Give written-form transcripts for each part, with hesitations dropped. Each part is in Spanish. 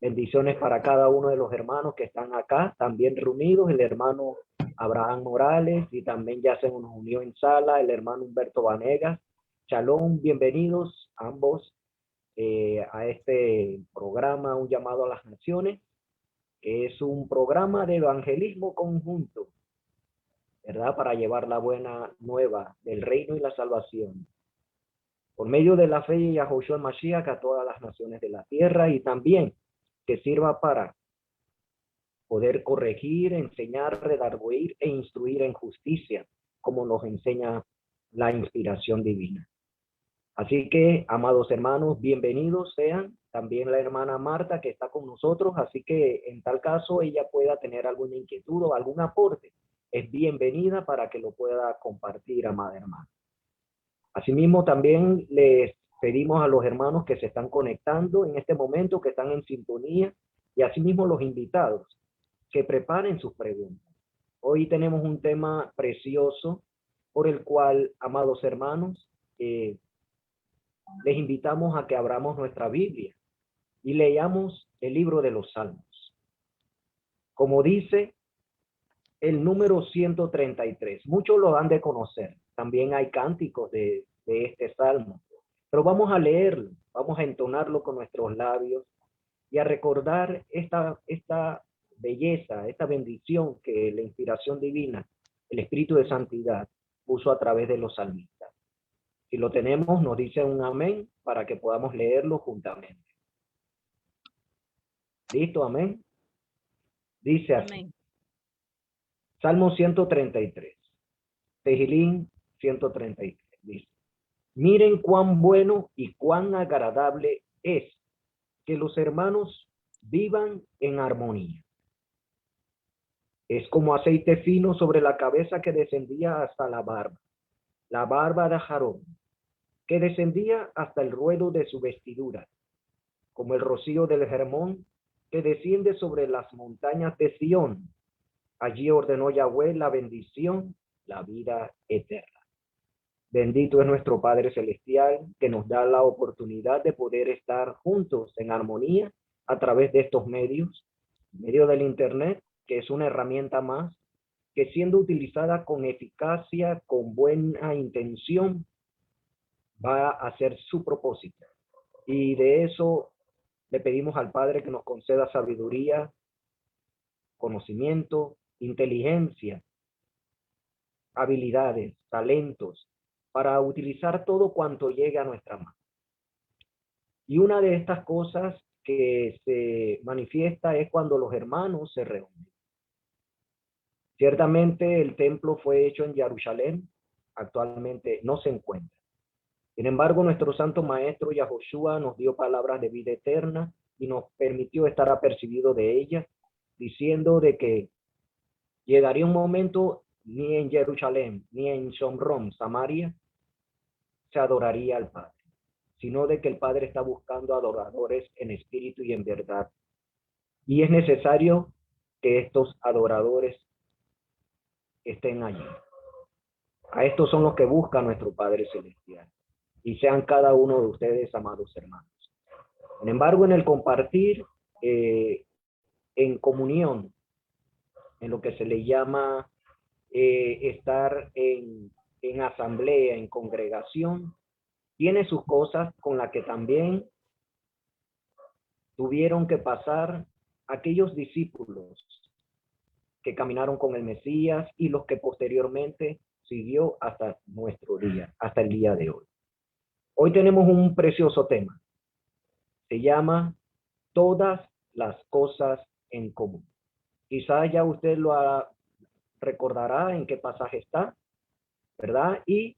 Bendiciones para cada uno de los hermanos que están acá, también reunidos, el hermano Abraham Morales, y también ya se nos unió en sala el hermano Humberto Vanegas. Shalom, bienvenidos ambos a este programa, Un Llamado a las Naciones. Es un programa de evangelismo conjunto, ¿verdad? Para llevar la buena nueva del reino y la salvación por medio de la fe y Yahushua Mashiach a todas las naciones de la tierra, y también que sirva para poder corregir, enseñar, redarguir e instruir en justicia, como nos enseña la inspiración divina. Así que, amados hermanos, bienvenidos sean. También la hermana Marta que está con nosotros, así que en tal caso ella pueda tener alguna inquietud o algún aporte, es bienvenida para que lo pueda compartir, amada hermana. Asimismo, también les pedimos a los hermanos que se están conectando en este momento, que están en sintonía, y asimismo los invitados, que preparen sus preguntas. Hoy tenemos un tema precioso por el cual, amados hermanos, les invitamos a que abramos nuestra Biblia y leamos el libro de los Salmos. Como dice el número 133, muchos lo han de conocer. También hay cánticos de este salmo, pero vamos a leerlo, vamos a entonarlo con nuestros labios y a recordar esta belleza, esta bendición que la inspiración divina, el Espíritu de Santidad, puso a través de los salmistas. Si lo tenemos, nos dice un amén para que podamos leerlo juntamente. ¿Listo? Amén. Dice así. Amén. Salmo 133. Tejilín 133. Dice: miren cuán bueno y cuán agradable es que los hermanos vivan en armonía. Es como aceite fino sobre la cabeza que descendía hasta la barba de Aarón, que descendía hasta el ruedo de su vestidura, como el rocío del Hermón, que desciende sobre las montañas de Sión. Allí ordenó Yahweh la bendición, la vida eterna. Bendito es nuestro Padre Celestial, que nos da la oportunidad de poder estar juntos en armonía a través de estos medios, medio del Internet, que es una herramienta más, que siendo utilizada con eficacia, con buena intención, va a hacer su propósito. Y de eso le pedimos al Padre que nos conceda sabiduría, conocimiento, inteligencia, habilidades, talentos, para utilizar todo cuanto llegue a nuestra mano. Y una de estas cosas que se manifiesta es cuando los hermanos se reúnen. Ciertamente el templo fue hecho en Jerusalén, actualmente no se encuentra. Sin embargo, nuestro santo maestro Yahushua nos dio palabras de vida eterna y nos permitió estar apercibido de ellas, diciendo de que llegaría un momento ni en Jerusalén, ni en Shomron, Samaria, se adoraría al Padre, sino de que el Padre está buscando adoradores en espíritu y en verdad. Y es necesario que estos adoradores estén allí. A estos son los que busca nuestro Padre Celestial. Y sean cada uno de ustedes, amados hermanos. Sin embargo, en el compartir, en comunión, en lo que se le llama estar en asamblea, en congregación, tiene sus cosas con las que también tuvieron que pasar aquellos discípulos que caminaron con el Mesías y los que posteriormente siguió hasta nuestro día, hasta el día de hoy. Hoy tenemos un precioso tema. Se llama Todas las cosas en común. Quizás ya usted recordará en qué pasaje está, ¿verdad? Y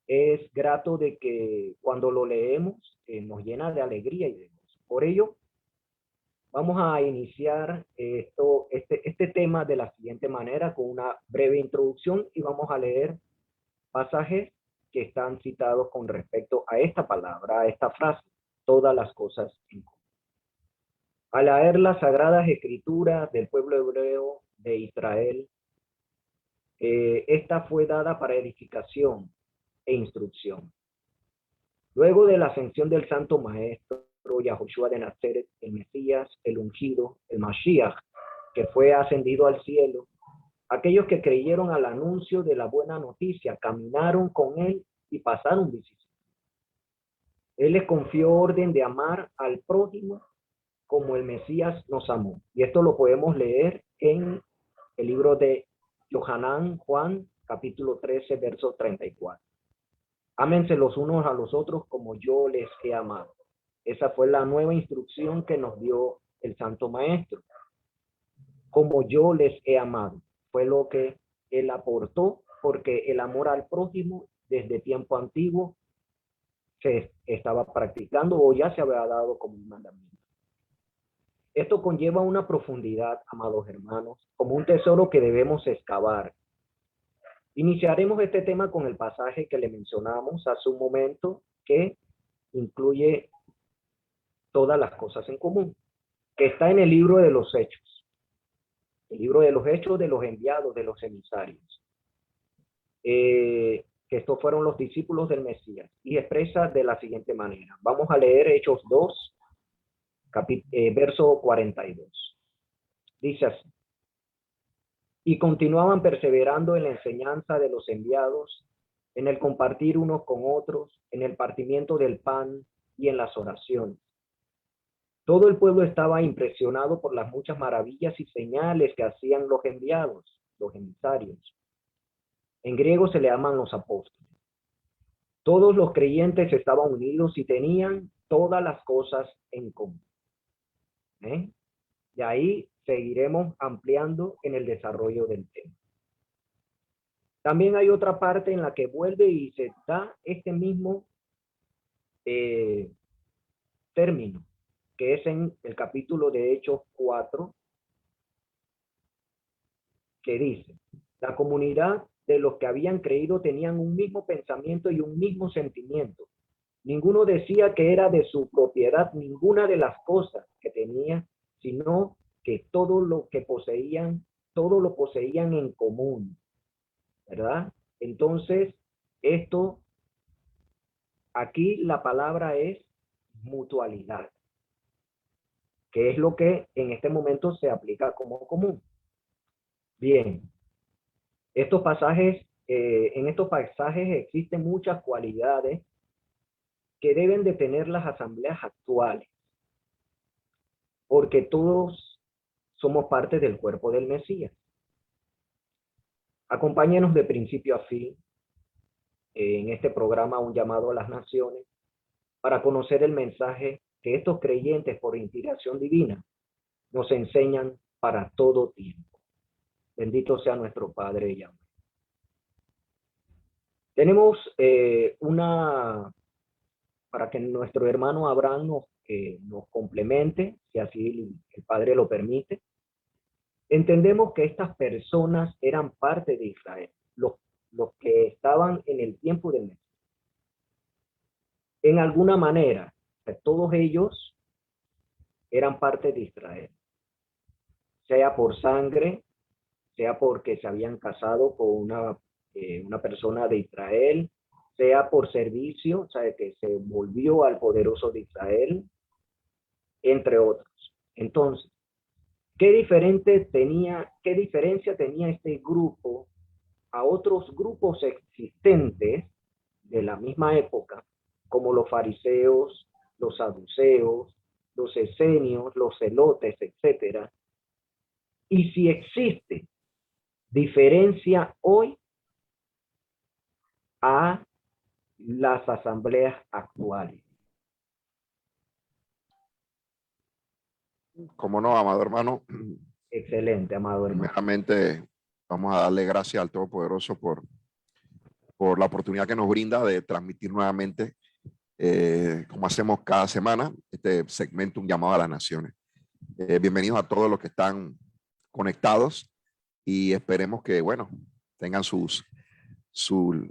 es grato de que cuando lo leemos nos llena de alegría y de gozo. Por ello, vamos a iniciar este tema de la siguiente manera, con una breve introducción, y vamos a leer pasajes que están citados con respecto a esta palabra, a esta frase, todas las cosas en común. Al leer las sagradas escrituras del pueblo hebreo de Israel, esta fue dada para edificación e instrucción. Luego de la ascensión del Santo Maestro, Yahushua de Nazaret, el Mesías, el ungido, el Mashiach, que fue ascendido al cielo. Aquellos que creyeron al anuncio de la buena noticia, caminaron con él y pasaron vicisitud. Él les confió orden de amar al prójimo como el Mesías nos amó. Y esto lo podemos leer en el libro de Yohanan, Juan, capítulo 13, verso 34. Ámense los unos a los otros como yo les he amado. Esa fue la nueva instrucción que nos dio el Santo Maestro. Como yo les he amado. Fue lo que él aportó, porque el amor al prójimo desde tiempo antiguo se estaba practicando o ya se había dado como un mandamiento. Esto conlleva una profundidad, amados hermanos, como un tesoro que debemos excavar. Iniciaremos este tema con el pasaje que le mencionamos hace un momento, que incluye todas las cosas en común, que está en el libro de los Hechos. El libro de los Hechos de los enviados, de los emisarios. Que estos fueron los discípulos del Mesías. Y expresa de la siguiente manera. Vamos a leer Hechos 2, verso 42. Dice así. Y continuaban perseverando en la enseñanza de los enviados, en el compartir unos con otros, en el partimiento del pan y en las oraciones. Todo el pueblo estaba impresionado por las muchas maravillas y señales que hacían los enviados, los emisarios. En griego se le llaman los apóstoles. Todos los creyentes estaban unidos y tenían todas las cosas en común. Y ahí seguiremos ampliando en el desarrollo del tema. También hay otra parte en la que vuelve y se da este mismo término, que es en el capítulo de Hechos 4, que dice, la comunidad de los que habían creído tenían un mismo pensamiento y un mismo sentimiento. Ninguno decía que era de su propiedad ninguna de las cosas que tenía, sino que todo lo que poseían, todo lo poseían en común, ¿verdad? Entonces, esto, aquí la palabra es mutualidad, que es lo que en este momento se aplica como común. Bien, en estos pasajes existen muchas cualidades que deben de tener las asambleas actuales, porque todos somos parte del cuerpo del Mesías. Acompáñenos de principio a fin en este programa Un llamado a las naciones para conocer el mensaje que estos creyentes por inspiración divina nos enseñan para todo tiempo. Bendito sea nuestro Padre y Amor. Tenemos para que nuestro hermano Abraham nos complemente, si así el Padre lo permite. Entendemos que estas personas eran parte de Israel, los que estaban en el tiempo del Mesías. En alguna manera, todos ellos eran parte de Israel, sea por sangre, sea porque se habían casado con una persona de Israel, sea por servicio, o sea, que se volvió al poderoso de Israel, entre otros. Entonces, ¿qué diferencia tenía este grupo a otros grupos existentes de la misma época, como los fariseos, los saduceos, los esenios, los celotes, etcétera? Y si existe diferencia hoy a las asambleas actuales. Como no, amado hermano. Excelente, amado hermano. Primeramente, vamos a darle gracias al Todopoderoso por la oportunidad que nos brinda de transmitir nuevamente, como hacemos cada semana, este segmento, Un llamado a las naciones. Bienvenidos a todos los que están conectados y esperemos que, bueno, tengan su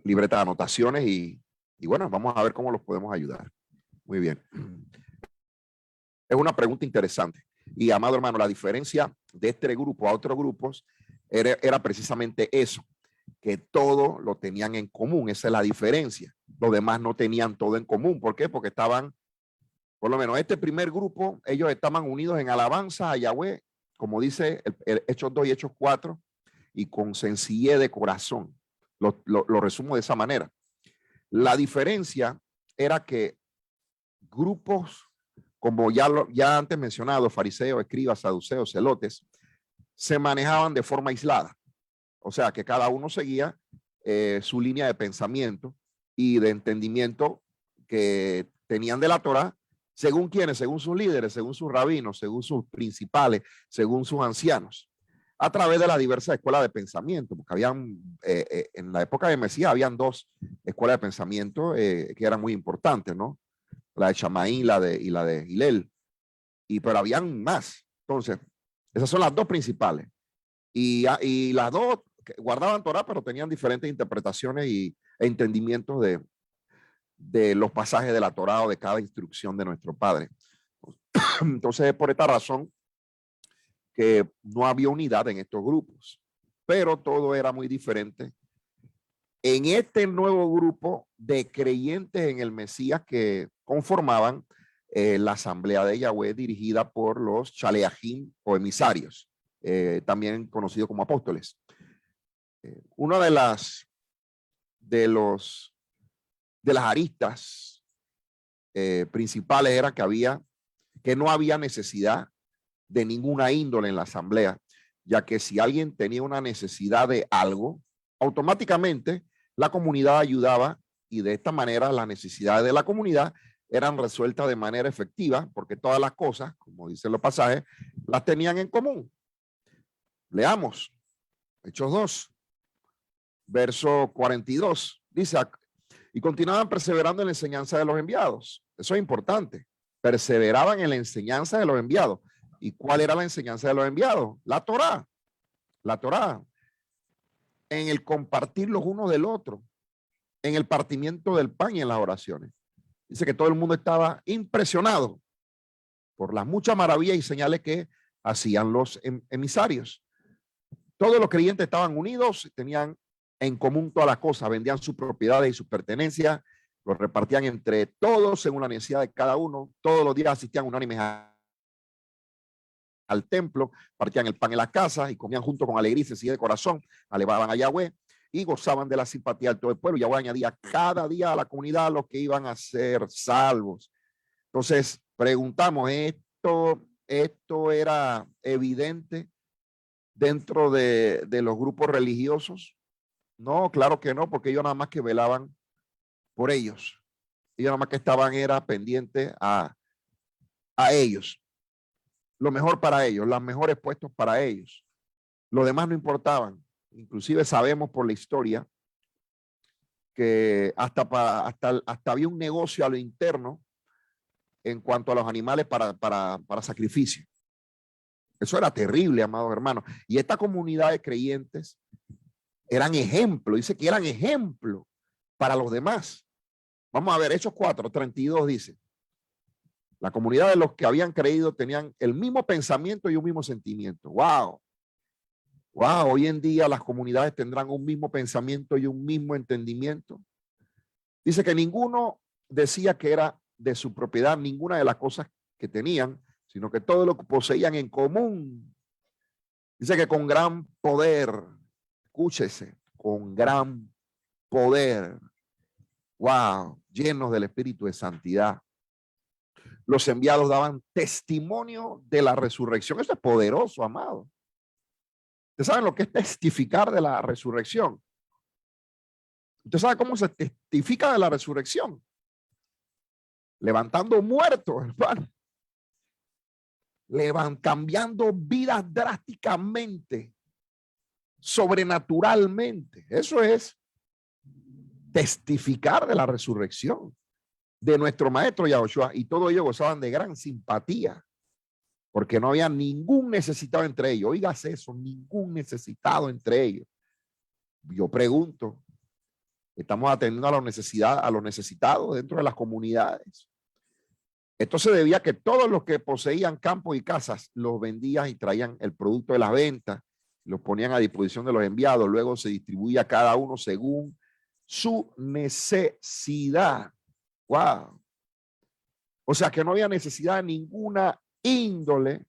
libreta de anotaciones y bueno, vamos a ver cómo los podemos ayudar. Muy bien. Es una pregunta interesante. Y, amado hermano, la diferencia de este grupo a otros grupos era precisamente eso, que todo lo tenían en común. Esa es la diferencia. Los demás no tenían todo en común. ¿Por qué? Porque estaban Por lo menos este primer grupo, ellos estaban unidos en alabanza a Yahweh, como dice el Hechos 2 y Hechos 4, y con sencillez de corazón. Lo resumo de esa manera. La diferencia era que grupos, como ya antes mencionado, fariseos, escribas, saduceos, celotes, se manejaban de forma aislada. O sea, que cada uno seguía su línea de pensamiento y de entendimiento que tenían de la Torá, según quienes, según sus líderes, según sus rabinos, según sus principales, según sus ancianos, a través de las diversas escuelas de pensamiento, porque habían, en la época de Mesías, habían dos escuelas de pensamiento que eran muy importantes, ¿no? La de Chamaí y la de Hillel, pero habían más. Entonces, esas son las dos principales. Y las dos guardaban Torá, pero tenían diferentes interpretaciones e entendimientos de los pasajes de la Torá o de cada instrucción de nuestro Padre. Entonces, es por esta razón que no había unidad en estos grupos, pero todo era muy diferente en este nuevo grupo de creyentes en el Mesías que conformaban la asamblea de Yahweh dirigida por los Shaleachim o emisarios, también conocidos como apóstoles. Una de las aristas principales era que no había necesidad de ninguna índole en la asamblea, ya que si alguien tenía una necesidad de algo, automáticamente la comunidad ayudaba y de esta manera las necesidades de la comunidad eran resueltas de manera efectiva porque todas las cosas, como dicen los pasajes, las tenían en común. Leamos Hechos 2, verso 42. Dice, y continuaban perseverando en la enseñanza de los enviados. Eso es importante. Perseveraban en la enseñanza de los enviados. ¿Y cuál era la enseñanza de los enviados? La Torá. La Torá. En el compartir los unos del otro. En el partimiento del pan y en las oraciones. Dice que todo el mundo estaba impresionado por las muchas maravillas y señales que hacían los emisarios. Todos los creyentes estaban unidos, tenían en común todas las cosas, vendían sus propiedades y sus pertenencias, los repartían entre todos según la necesidad de cada uno. Todos los días asistían unánimes al templo, partían el pan en las casas y comían junto con alegría y sencillez de corazón, alababan a Yahweh y gozaban de la simpatía de todo el pueblo. Yahweh añadía cada día a la comunidad a los que iban a ser salvos. Entonces, preguntamos, ¿esto era evidente dentro de los grupos religiosos? No, claro que no, porque ellos nada más que velaban por ellos. Ellos nada más que estaban era pendientes a ellos. Lo mejor para ellos, los mejores puestos para ellos. Los demás no importaban. Inclusive sabemos por la historia que hasta había un negocio a lo interno en cuanto a los animales para sacrificio. Eso era terrible, amados hermanos. Y esta comunidad de creyentes eran ejemplo, dice que eran ejemplo para los demás. Vamos a ver, Hechos 4:32 dice, la comunidad de los que habían creído tenían el mismo pensamiento y un mismo sentimiento. ¡Wow! ¡Wow! Hoy en día las comunidades tendrán un mismo pensamiento y un mismo entendimiento. Dice que ninguno decía que era de su propiedad ninguna de las cosas que tenían, sino que todo lo que poseían en común. Dice que con gran poder, escúchese, con gran poder, wow, llenos del Espíritu de santidad, los enviados daban testimonio de la resurrección. Eso es poderoso, amado. ¿Ustedes saben lo que es testificar de la resurrección? ¿Usted sabe cómo se testifica de la resurrección? Levantando muertos, hermano. Cambiando vidas drásticamente, sobrenaturalmente. Eso es testificar de la resurrección de nuestro maestro Yahushua, y todos ellos gozaban de gran simpatía porque no había ningún necesitado entre ellos. Oígase eso, ningún necesitado entre ellos. Yo pregunto, ¿estamos atendiendo a los necesitados dentro de las comunidades? Esto se debía a que todos los que poseían campos y casas los vendían y traían el producto de las ventas, los ponían a disposición de los enviados, luego se distribuía a cada uno según su necesidad. ¡Wow! O sea que no había necesidad de ninguna índole,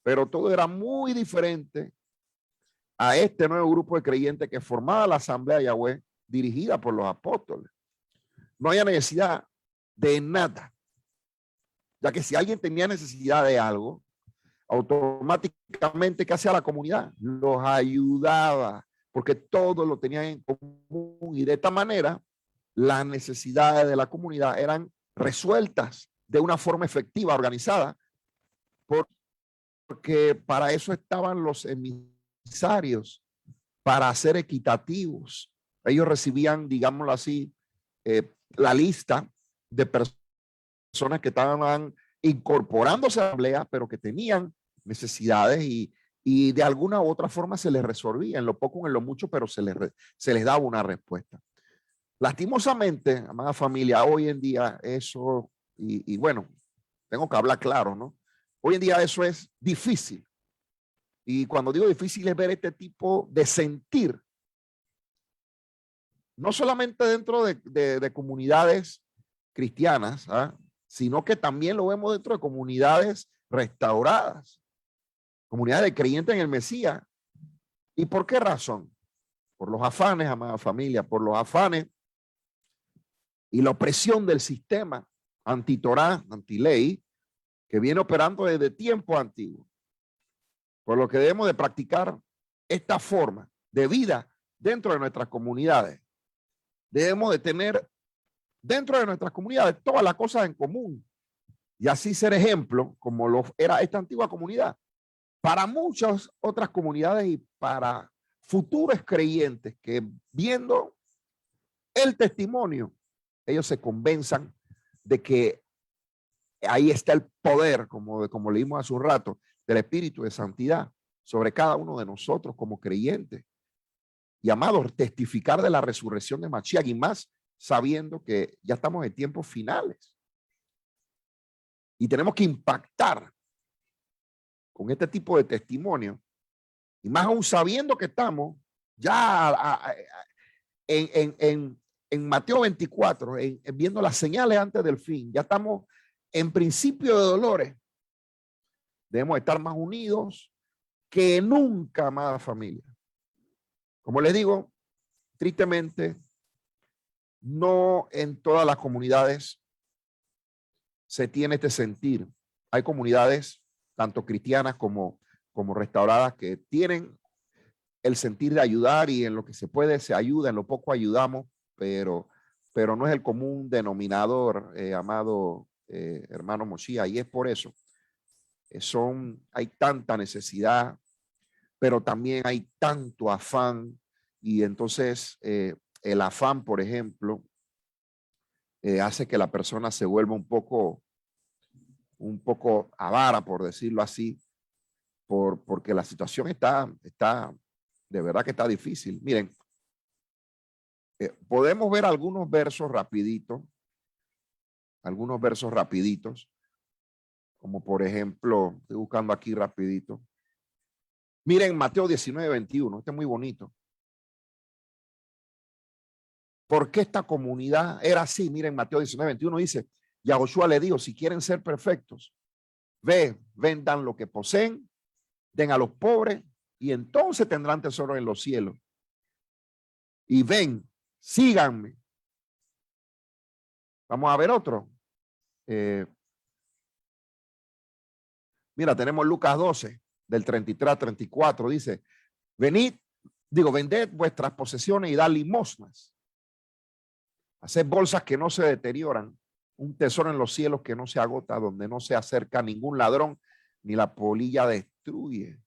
pero todo era muy diferente a este nuevo grupo de creyentes que formaba la Asamblea de Yahweh dirigida por los apóstoles. No había necesidad de nada, ya que si alguien tenía necesidad de algo, automáticamente, ¿qué hacía la comunidad? Los ayudaba, porque todos lo tenían en común y de esta manera las necesidades de la comunidad eran resueltas de una forma efectiva, organizada, porque para eso estaban los emisarios, para ser equitativos. Ellos recibían, digámoslo así, la lista de personas que estaban incorporándose a la asamblea, pero que tenían necesidades y de alguna u otra forma se les resolvía, en lo poco, en lo mucho, pero se les daba una respuesta. Lastimosamente, amada familia, hoy en día eso, y bueno, tengo que hablar claro, ¿no? Hoy en día eso es difícil. Y cuando digo difícil es ver este tipo de sentir, no solamente dentro de comunidades cristianas, ¿ah? Sino que también lo vemos dentro de comunidades restauradas, comunidades de creyentes en el Mesías. ¿Y por qué razón? Por los afanes, amada familia, por los afanes y la opresión del sistema anti-Torá, anti-ley, que viene operando desde tiempos antiguos. Por lo que debemos de practicar esta forma de vida dentro de nuestras comunidades. Debemos de tener dentro de nuestras comunidades todas las cosas en común y así ser ejemplo, como lo era esta antigua comunidad, para muchas otras comunidades y para futuros creyentes que viendo el testimonio, ellos se convenzan de que ahí está el poder, como leímos hace un rato, del Espíritu de Santidad sobre cada uno de nosotros como creyentes. Y amados, testificar de la resurrección de Mashiach y más sabiendo que ya estamos en tiempos finales. Y tenemos que impactar con este tipo de testimonio. Y más aún sabiendo que estamos ya en Mateo 24, viendo las señales antes del fin. Ya estamos en principio de dolores. Debemos estar más unidos que nunca, amada familia. Como les digo, tristemente, no en todas las comunidades se tiene este sentir. Hay comunidades, tanto cristianas como restauradas, que tienen el sentir de ayudar y en lo que se puede se ayuda, en lo poco ayudamos, pero no es el común denominador, amado hermano Moshia, y es por eso. Hay tanta necesidad, pero también hay tanto afán, y entonces el afán, por ejemplo, hace que la persona se vuelva un poco avara, por decirlo así, porque la situación está de verdad que está difícil. Miren, podemos ver algunos versos rapiditos, como por ejemplo, estoy buscando aquí rapidito. Miren Mateo 19:21, este es muy bonito. ¿Por qué esta comunidad era así? Miren Mateo 19:21 dice, y a Josué le dijo, si quieren ser perfectos, vendan lo que poseen, den a los pobres y entonces tendrán tesoro en los cielos. Y ven, síganme. Vamos a ver otro. Mira, tenemos Lucas 12, del 33 a 34. Dice, vended vuestras posesiones y dad limosnas. Haced bolsas que no se deterioran, un tesoro en los cielos que no se agota, donde no se acerca ningún ladrón, ni la polilla destruye.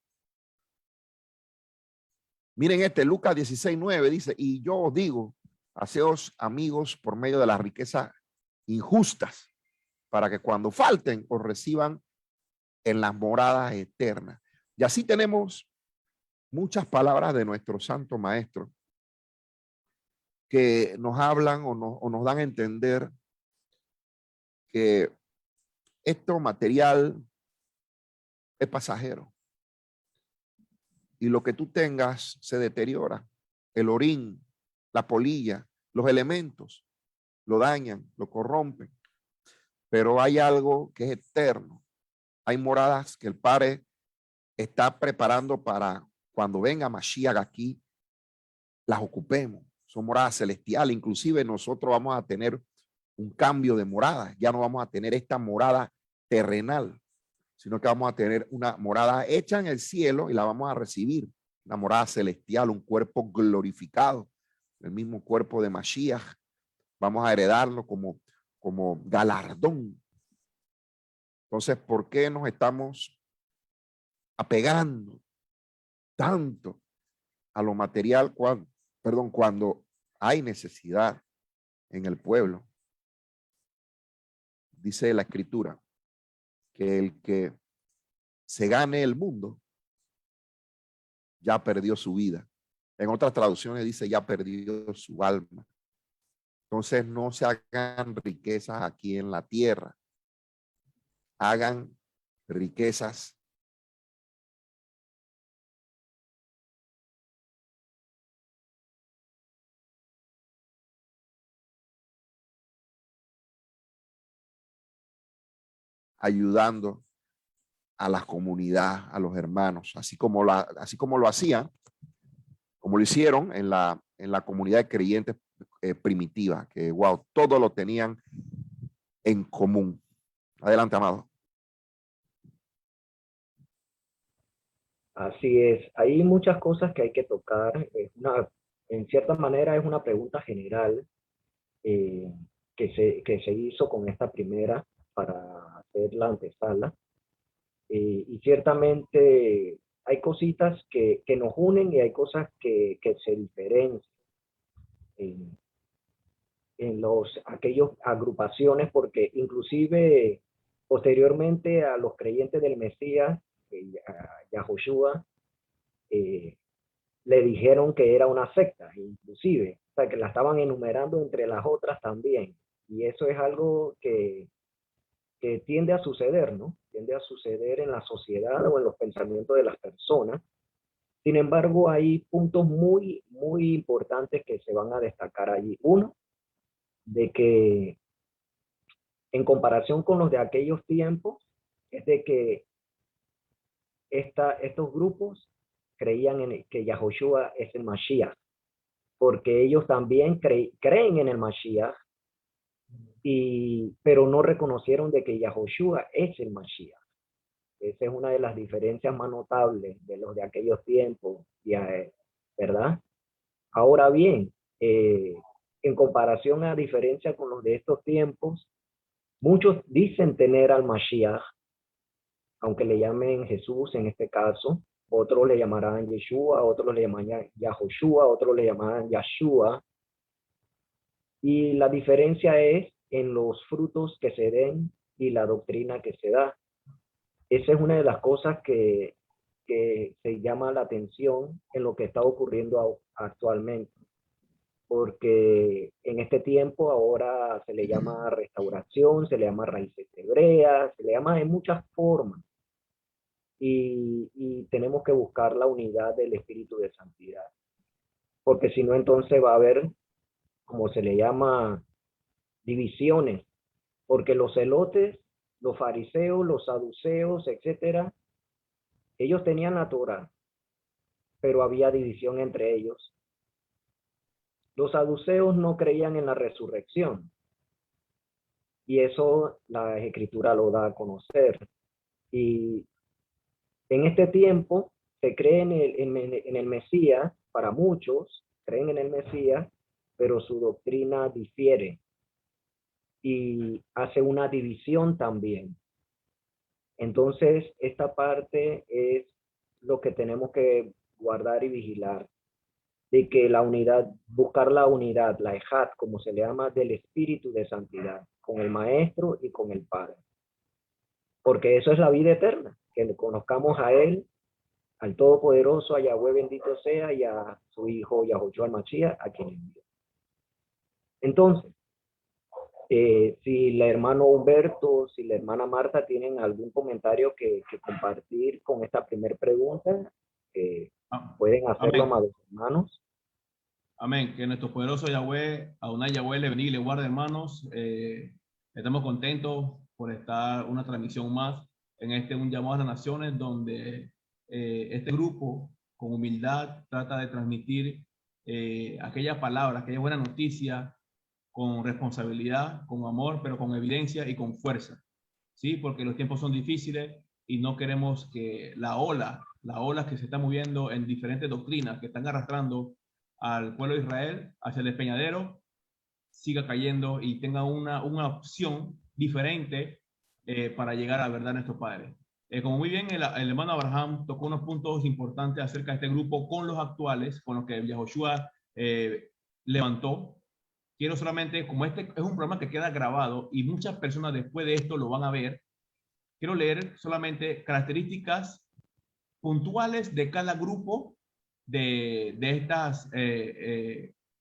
Miren Lucas 16:9 dice, y yo os digo, haceos amigos por medio de las riquezas injustas, para que cuando falten os reciban en las moradas eternas. Y así tenemos muchas palabras de nuestro Santo Maestro que nos hablan o nos dan a entender que esto material es pasajero. Y lo que tú tengas se deteriora. El orín, la polilla, los elementos lo dañan, lo corrompen. pero hay algo que es eterno. Hay moradas que el Padre está preparando para cuando venga Mashiach aquí, las ocupemos. Son moradas celestiales. Inclusive nosotros vamos a tener un cambio de morada. Ya no vamos a tener esta morada terrenal, sino que vamos a tener una morada hecha en el cielo y la vamos a recibir. Una morada celestial, un cuerpo glorificado, el mismo cuerpo de Mashiach. Vamos a heredarlo como galardón. Entonces, ¿por qué nos estamos apegando tanto a lo material cuando hay necesidad en el pueblo? Dice la Escritura que el que se gane el mundo ya perdió su vida. En otras traducciones dice ya perdió su alma. Entonces no se hagan riquezas aquí en la tierra. Hagan riquezas ayudando a la comunidad, a los hermanos, así como lo hacían, como lo hicieron en la comunidad de creyentes primitiva, que wow, todo lo tenían en común. Adelante, amado. Así es, hay muchas cosas que hay que tocar. En cierta manera es una pregunta general eh, que se hizo con esta primera para hacer la antesala. Y ciertamente hay cositas que nos unen y hay cosas que se diferencian en, aquellas agrupaciones, porque inclusive posteriormente a los creyentes del Mesías, a Yahoshua, eh, le dijeron que era una secta, inclusive, o sea, que la estaban enumerando entre las otras también. Y eso es algo que tiende a suceder, ¿no? Tiende a suceder en la sociedad o en los pensamientos de las personas. Sin embargo, hay puntos muy, muy importantes que se van a destacar allí. Uno, de que en comparación con los de aquellos tiempos, es de que estos grupos creían que Yahoshua es el Mashiach, porque ellos también creen en el Mashiach, pero no reconocieron de que Yahoshua es el Mashiach. Esa es una de las diferencias más notables de los de aquellos tiempos, ¿verdad? Ahora bien, en comparación a diferencia con los de estos tiempos, muchos dicen tener al Mashiach, aunque le llamen Jesús en este caso, otros le llamarán Yeshua, otros le llamarán Yahoshua, otros le llamarán Yahshua. Y la diferencia es en los frutos que se den y la doctrina que se da. Esa es una de las cosas que se llama la atención en lo que está ocurriendo actualmente. Porque en este tiempo ahora se le llama restauración, se le llama raíces hebreas, se le llama de muchas formas. Y tenemos que buscar la unidad del espíritu de santidad. Porque si no, entonces va a haber, como se le llama, divisiones. Porque los celotes, los fariseos, los saduceos, etcétera, ellos tenían la Torá, pero había división entre ellos. Los saduceos no creían en la resurrección. Y eso la Escritura lo da a conocer. Y en este tiempo se cree en el Mesías, para muchos creen en el Mesías, pero su doctrina difiere y hace una división también. Entonces, esta parte es lo que tenemos que guardar y vigilar, de que la unidad, buscar la unidad, la ejad, como se le llama, del espíritu de santidad, con el Maestro y con el Padre. Porque eso es la vida eterna, que le conozcamos a Él, al Todopoderoso, a Yahweh bendito sea, y a su Hijo Yahoshua al Mashiach, a quien envió. Entonces, si la hermana Humberto, si la hermana Marta tienen algún comentario que compartir con esta primera pregunta, pueden hacerlo, amados hermanos. Amén. Que nuestro poderoso Yahweh, Adonai Yahweh, le bendiga y le guarde, hermanos. Estamos contentos por estar una transmisión más en un llamado a las naciones donde este grupo con humildad trata de transmitir aquellas palabras, aquella buena noticia con responsabilidad, con amor, pero con evidencia y con fuerza. ¿Sí? Porque los tiempos son difíciles y no queremos que la ola que se está moviendo en diferentes doctrinas que están arrastrando al pueblo de Israel hacia el despeñadero siga cayendo y tenga una opción diferente para llegar a la verdad de nuestros padres. Como muy bien el hermano Abraham tocó unos puntos importantes acerca de este grupo con los actuales, con los que Yahoshua levantó. Quiero solamente, como este es un programa que queda grabado y muchas personas después de esto lo van a ver, quiero leer solamente características puntuales de cada grupo de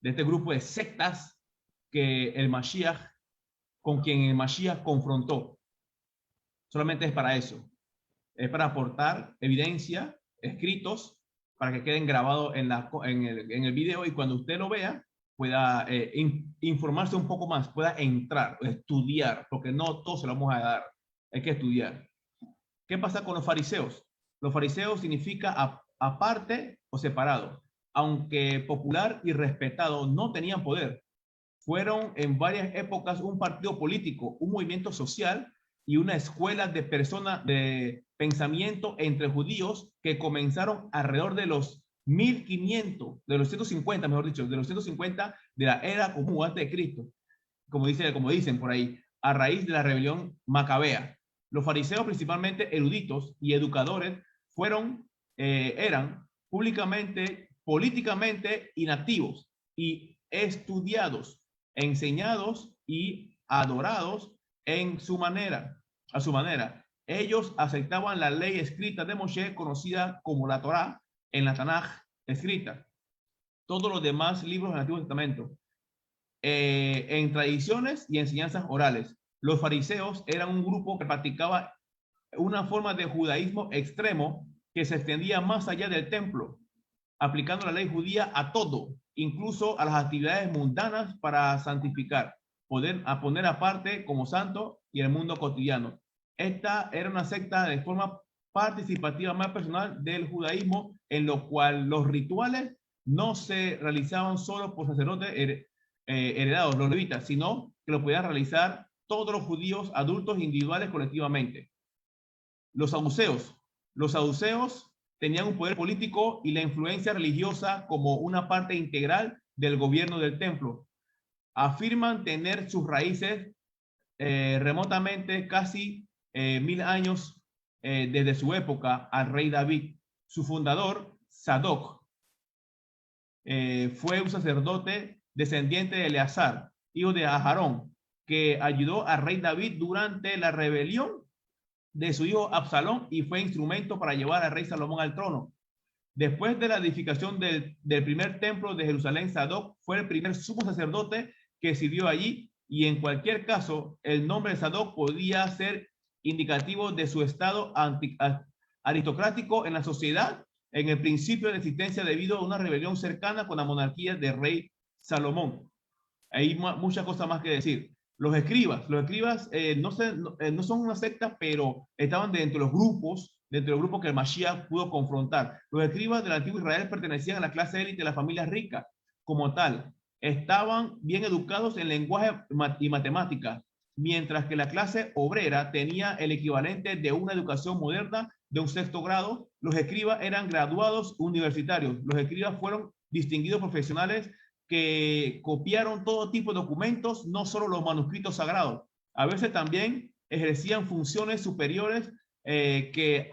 este grupo de sectas que el Mashiach, con quien el Mashiach confrontó. Solamente es para eso. Es para aportar evidencia, escritos, para que queden grabados en el video y cuando usted lo vea, pueda informarse un poco más, pueda entrar, estudiar, porque no todo se lo vamos a dar. Hay que estudiar. ¿Qué pasa con los fariseos? Los fariseos significa aparte o separado. Aunque popular y respetado, no tenían poder. Fueron en varias épocas un partido político, un movimiento social y una escuela de personas de pensamiento entre judíos que comenzaron alrededor de los 1500, de los 150, mejor dicho, de los 150 de la era común antes de Cristo, como dicen por ahí, a raíz de la rebelión macabea. Los fariseos, principalmente eruditos y educadores, eran políticamente inactivos y estudiados, enseñados y adorados a su manera. Ellos aceptaban la ley escrita de Moshe, conocida como la Torá, en la Tanaj escrita. Todos los demás libros del Antiguo Testamento, en tradiciones y enseñanzas orales. Los fariseos eran un grupo que practicaba una forma de judaísmo extremo que se extendía más allá del templo, aplicando la ley judía a todo, incluso a las actividades mundanas para santificar, a poner aparte como santo y el mundo cotidiano. Esta era una secta de forma participativa más personal del judaísmo, en lo cual los rituales no se realizaban solo por sacerdotes heredados, los levitas, sino que lo podían realizar todos los judíos adultos individuales colectivamente. Los saduceos tenían un poder político y la influencia religiosa como una parte integral del gobierno del templo. Afirman tener sus raíces remotamente casi 1000 años desde su época al rey David. Su fundador, Sadoc, fue un sacerdote descendiente de Eleazar, hijo de Aharón, que ayudó al rey David durante la rebelión de su hijo Absalón y fue instrumento para llevar al rey Salomón al trono. Después de la edificación del primer templo de Jerusalén, Sadoc fue el primer sumo sacerdote que sirvió allí, y en cualquier caso, el nombre de Sadoc podía ser indicativo de su estado aristocrático en la sociedad en el principio de existencia debido a una rebelión cercana con la monarquía del rey Salomón. Hay muchas cosas más que decir. Los escribas no son una secta, pero estaban dentro de los grupos que el Mashiach pudo confrontar. Los escribas del antiguo Israel pertenecían a la clase élite de la familia rica. Como tal, estaban bien educados en lenguaje y matemática, mientras que la clase obrera tenía el equivalente de una educación moderna de un sexto grado. Los escribas eran graduados universitarios. Los escribas fueron distinguidos profesionales que copiaron todo tipo de documentos, no solo los manuscritos sagrados. A veces también ejercían funciones superiores que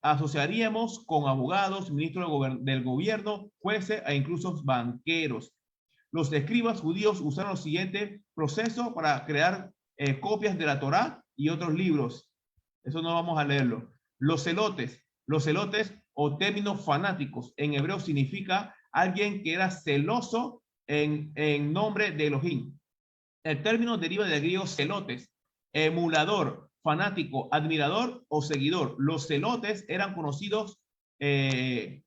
asociaríamos con abogados, ministros del gobierno, jueces e incluso banqueros. Los escribas judíos usaron el siguiente proceso para crear copias de la Torá y otros libros. Eso no vamos a leerlo. Los celotes o términos fanáticos en hebreo significa alguien que era celoso en nombre de Elohim. El término deriva del griego celotes, emulador, fanático, admirador o seguidor. Los celotes eran conocidos en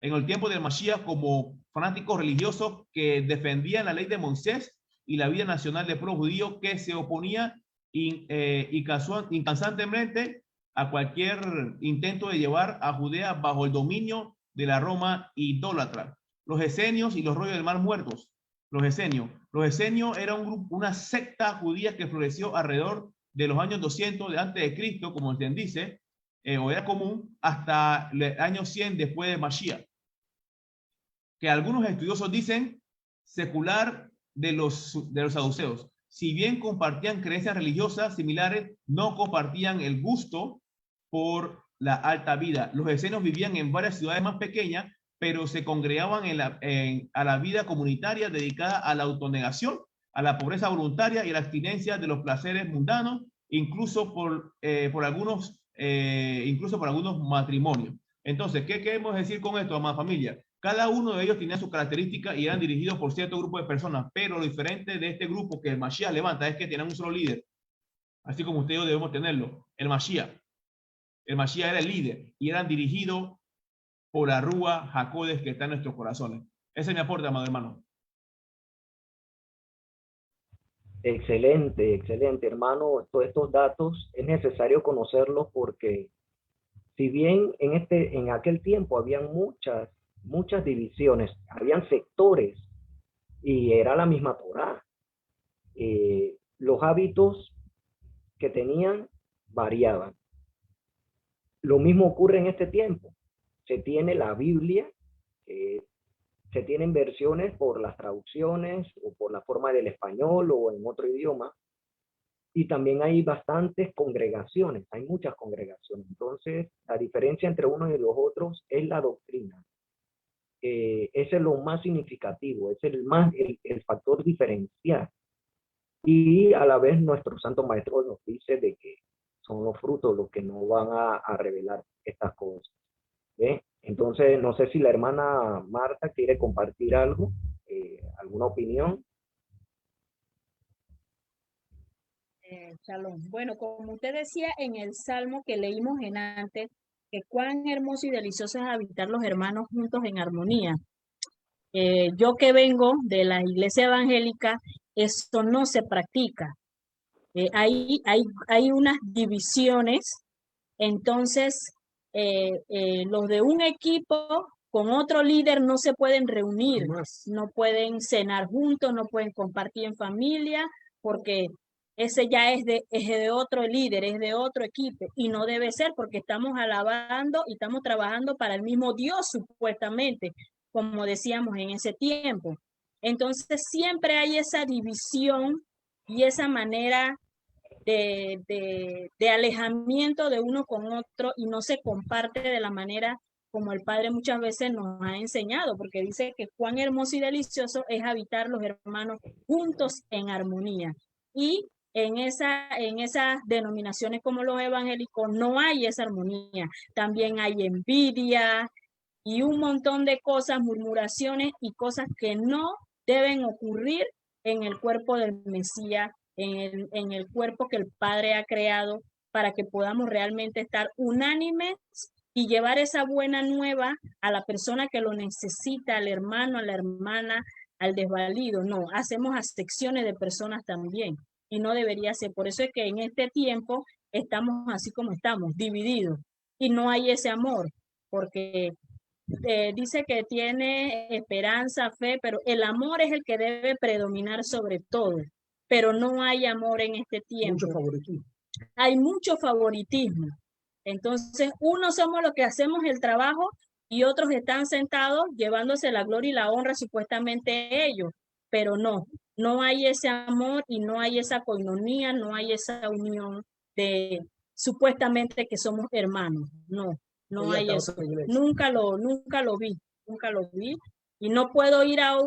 el tiempo del Mashiach como fanáticos religiosos que defendían la ley de Moisés y la vida nacional del pueblo judío, que se oponía incansantemente a cualquier intento de llevar a Judea bajo el dominio de la Roma idólatra. Los esenios y los rollos del mar muertos. Los esenios era un grupo, una secta judía que floreció alrededor de los años 200 de antes de Cristo, como usted dice, o era común, hasta el año 100 después de Mashiach, que algunos estudiosos dicen secular de los saduceos. Si bien compartían creencias religiosas similares, no compartían el gusto por la alta vida. Los esenios vivían en varias ciudades más pequeñas, pero se congregaban a la vida comunitaria dedicada a la autonegación, a la pobreza voluntaria y a la abstinencia de los placeres mundanos, incluso por algunos matrimonios. Entonces, ¿qué queremos decir con esto, amada familia? Cada uno de ellos tenía sus características y eran dirigidos por cierto grupo de personas, pero lo diferente de este grupo que el Mashiach levanta es que tenían un solo líder, así como ustedes debemos tenerlo, el Mashiach. El Mashiach era el líder y eran dirigidos por la Rúa Jacodes que está en nuestros corazones. Ese es mi aporte, amado hermano. Excelente, excelente, hermano. Todos estos datos es necesario conocerlos porque si bien en aquel tiempo habían muchas divisiones, habían sectores y era la misma Torá. Los hábitos que tenían variaban. Lo mismo ocurre en este tiempo. Se tiene la Biblia, se tienen versiones por las traducciones o por la forma del español o en otro idioma. Y también hay bastantes congregaciones, hay muchas congregaciones. Entonces, la diferencia entre unos y los otros es la doctrina. Ese es lo más significativo, es el factor diferencial. Y a la vez nuestro santo maestro nos dice de que son los frutos los que nos van a revelar estas cosas. ¿Ve? Entonces, no sé si la hermana Marta quiere compartir algo, alguna opinión. Shalom. Bueno, como usted decía en el Salmo que leímos en antes, que cuán hermoso y delicioso es habitar los hermanos juntos en armonía. Yo que vengo de la iglesia evangélica, esto no se practica. Hay unas divisiones, entonces los de un equipo con otro líder no se pueden reunir, no pueden cenar juntos, no pueden compartir en familia, porque ese ya es de otro líder, es de otro equipo, y no debe ser porque estamos alabando y estamos trabajando para el mismo Dios, supuestamente, como decíamos en ese tiempo. Entonces siempre hay esa división y esa manera de alejamiento de uno con otro y no se comparte de la manera como el Padre muchas veces nos ha enseñado, porque dice que cuán hermoso y delicioso es habitar los hermanos juntos en armonía. Y en esas denominaciones como los evangélicos no hay esa armonía. También hay envidia y un montón de cosas, murmuraciones y cosas que no deben ocurrir en el cuerpo del Mesías, en el cuerpo que el Padre ha creado, para que podamos realmente estar unánimes y llevar esa buena nueva a la persona que lo necesita, al hermano, a la hermana, al desvalido. No, hacemos acepciones de personas también y no debería ser. Por eso es que en este tiempo estamos así como estamos, divididos, y no hay ese amor, porque dice que tiene esperanza, fe, pero el amor es el que debe predominar sobre todo, pero no hay amor en este tiempo. Mucho favoritismo. Hay mucho favoritismo. Entonces, unos somos los que hacemos el trabajo y otros están sentados llevándose la gloria y la honra supuestamente ellos, pero no hay ese amor y no hay esa coinonía, no hay esa unión de supuestamente que somos hermanos. No hay eso. Nunca lo vi. Y no puedo ir a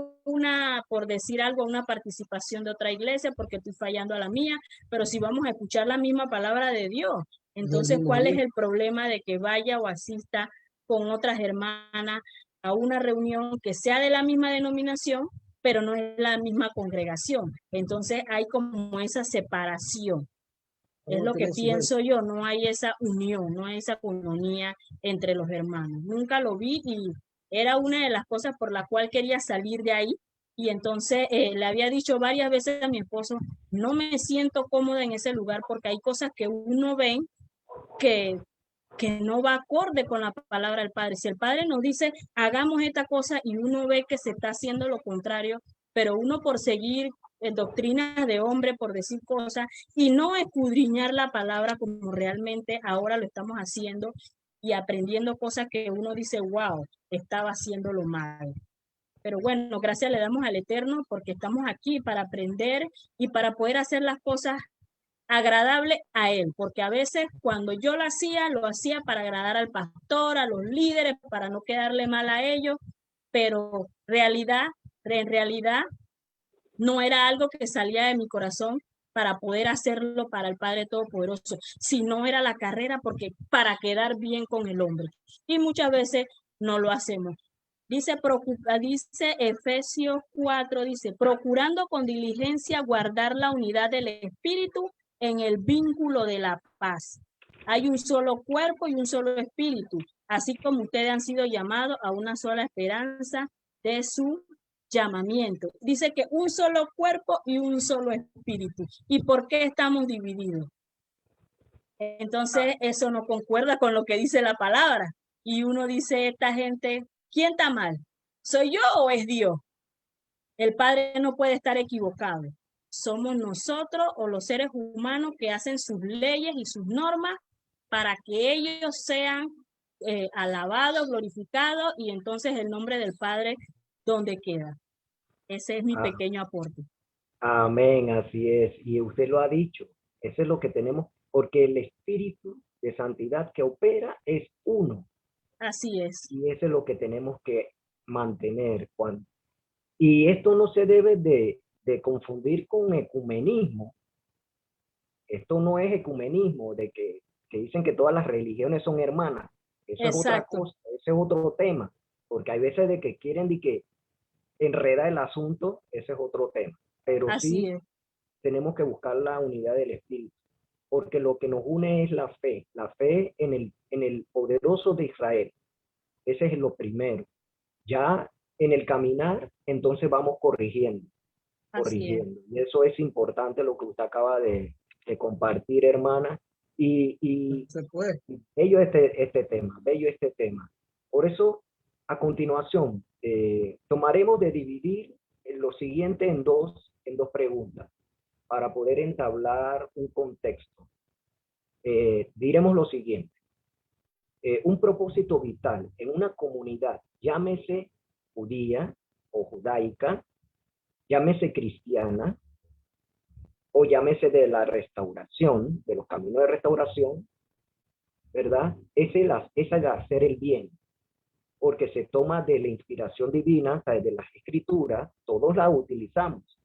por decir algo, a una participación de otra iglesia porque estoy fallando a la mía, pero si vamos a escuchar la misma palabra de Dios, entonces, ¿cuál es el problema de que vaya o asista con otras hermanas a una reunión que sea de la misma denominación, pero no es la misma congregación? Entonces, hay como esa separación. Es lo que pienso yo, no hay esa unión, no hay esa comunión entre los hermanos. Nunca lo vi y era una de las cosas por la cual quería salir de ahí, Y entonces le había dicho varias veces a mi esposo, no me siento cómoda en ese lugar porque hay cosas que uno ve que, que no va acorde con la palabra del Padre. Si el Padre nos dice, hagamos esta cosa y uno ve que se está haciendo lo contrario, pero uno por seguir doctrinas de hombre, por decir cosas y no escudriñar la palabra como realmente ahora lo estamos haciendo y aprendiendo cosas que uno dice, wow, estaba haciéndolo mal. Pero bueno, gracias le damos al Eterno porque estamos aquí para aprender y para poder hacer las cosas agradables a Él. Porque a veces cuando yo lo hacía para agradar al pastor, a los líderes, para no quedarle mal a ellos, pero en realidad no era algo que salía de mi corazón para poder hacerlo para el Padre Todopoderoso, sino era la carrera porque para quedar bien con el hombre. Y muchas veces no lo hacemos. Dice Efesios 4, dice, procurando con diligencia guardar la unidad del espíritu en el vínculo de la paz. Hay un solo cuerpo y un solo espíritu, así como ustedes han sido llamados a una sola esperanza de su llamamiento. Dice que un solo cuerpo y un solo espíritu. ¿Y por qué estamos divididos? Entonces, eso no concuerda con lo que dice la palabra. Y uno dice, esta gente, ¿quién está mal? ¿Soy yo o es Dios? El Padre no puede estar equivocado. Somos nosotros o los seres humanos que hacen sus leyes y sus normas para que ellos sean alabados, glorificados y entonces el nombre del Padre, ¿dónde queda? Ese es mi pequeño aporte. Amén, así es. Y usted lo ha dicho. Eso es lo que tenemos, porque el espíritu de santidad que opera es uno. Así es. Y eso es lo que tenemos que mantener. Y esto no se debe de confundir con ecumenismo. Esto no es ecumenismo, de que dicen que todas las religiones son hermanas. Eso es otra cosa, ese es otro tema. Porque hay veces de que quieren de que enreda el asunto, ese es otro tema. Pero sí tenemos que buscar la unidad del espíritu, porque lo que nos une es la fe en el poderoso de Israel. Ese es lo primero. Ya en el caminar, entonces vamos corrigiendo. Y eso es importante lo que usted acaba de compartir, hermana. Y bello este tema. Por eso, a continuación, tomaremos de dividir lo siguiente en dos preguntas para poder entablar un contexto. Diremos lo siguiente. Un propósito vital en una comunidad, llámese judía o judaica, llámese cristiana, o llámese de la restauración, de los caminos de restauración, ¿verdad? Es el hacer el bien, porque se toma de la inspiración divina, o sea, de las escrituras, todos la utilizamos.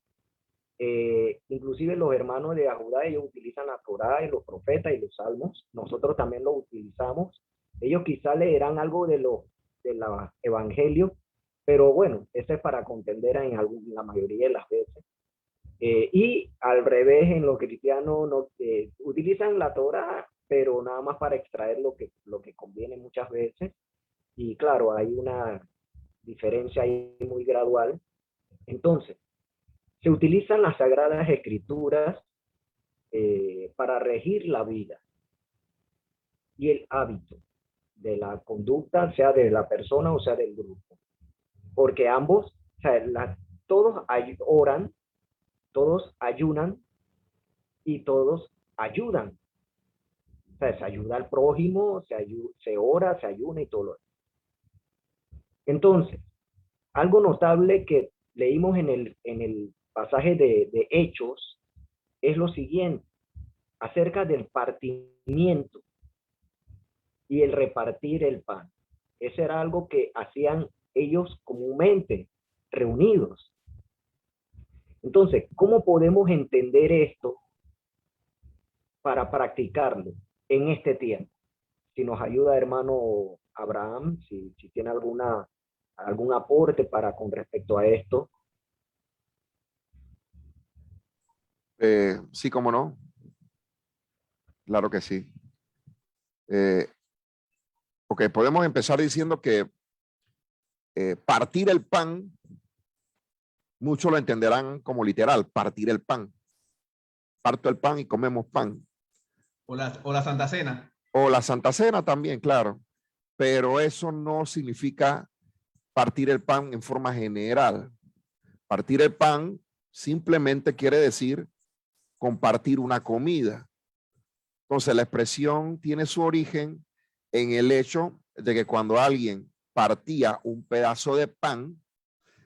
Inclusive los hermanos de Judá, ellos utilizan la Torá y los profetas y los salmos, nosotros también lo utilizamos. Ellos quizá leerán algo de los evangelios, pero bueno, eso es para contender en la mayoría de las veces. Y al revés, en los cristianos utilizan la Torá, pero nada más para extraer lo que conviene muchas veces. Y claro, hay una diferencia ahí muy gradual. Entonces, se utilizan las Sagradas Escrituras para regir la vida y el hábito de la conducta, sea de la persona o sea del grupo. Porque ambos, o sea, todos oran, todos ayunan y todos ayudan. O sea, se ayuda al prójimo, se ora, se ayuna y todo lo demás. Entonces, algo notable que leímos en el pasaje de Hechos es lo siguiente, acerca del partimiento y el repartir el pan. Eso era algo que hacían ellos comúnmente, reunidos. Entonces, ¿cómo podemos entender esto para practicarlo en este tiempo? Si nos ayuda, hermano Abraham, si tiene algún aporte con respecto a esto. Sí, cómo no. Claro que sí. Ok, podemos empezar diciendo que partir el pan muchos lo entenderán como literal, partir el pan. Parto el pan y comemos pan. O la Santa Cena. O la Santa Cena también, claro. Pero eso no significa partir el pan en forma general. Partir el pan simplemente quiere decir compartir una comida. Entonces la expresión tiene su origen en el hecho de que cuando alguien partía un pedazo de pan,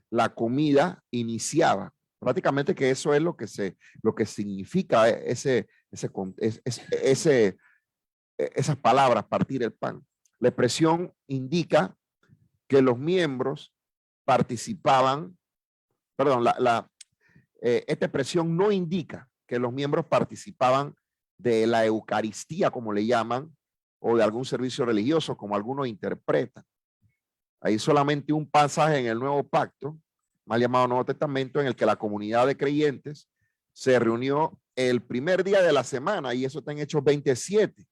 la comida iniciaba. Prácticamente que eso es lo que significa esas palabras, partir el pan. La expresión indica que los miembros participaban, perdón, esta expresión no indica que los miembros participaban de la Eucaristía, como le llaman, o de algún servicio religioso, como algunos interpretan. Hay solamente un pasaje en el Nuevo Pacto, mal llamado Nuevo Testamento, en el que la comunidad de creyentes se reunió el primer día de la semana, y eso está en Hechos 27.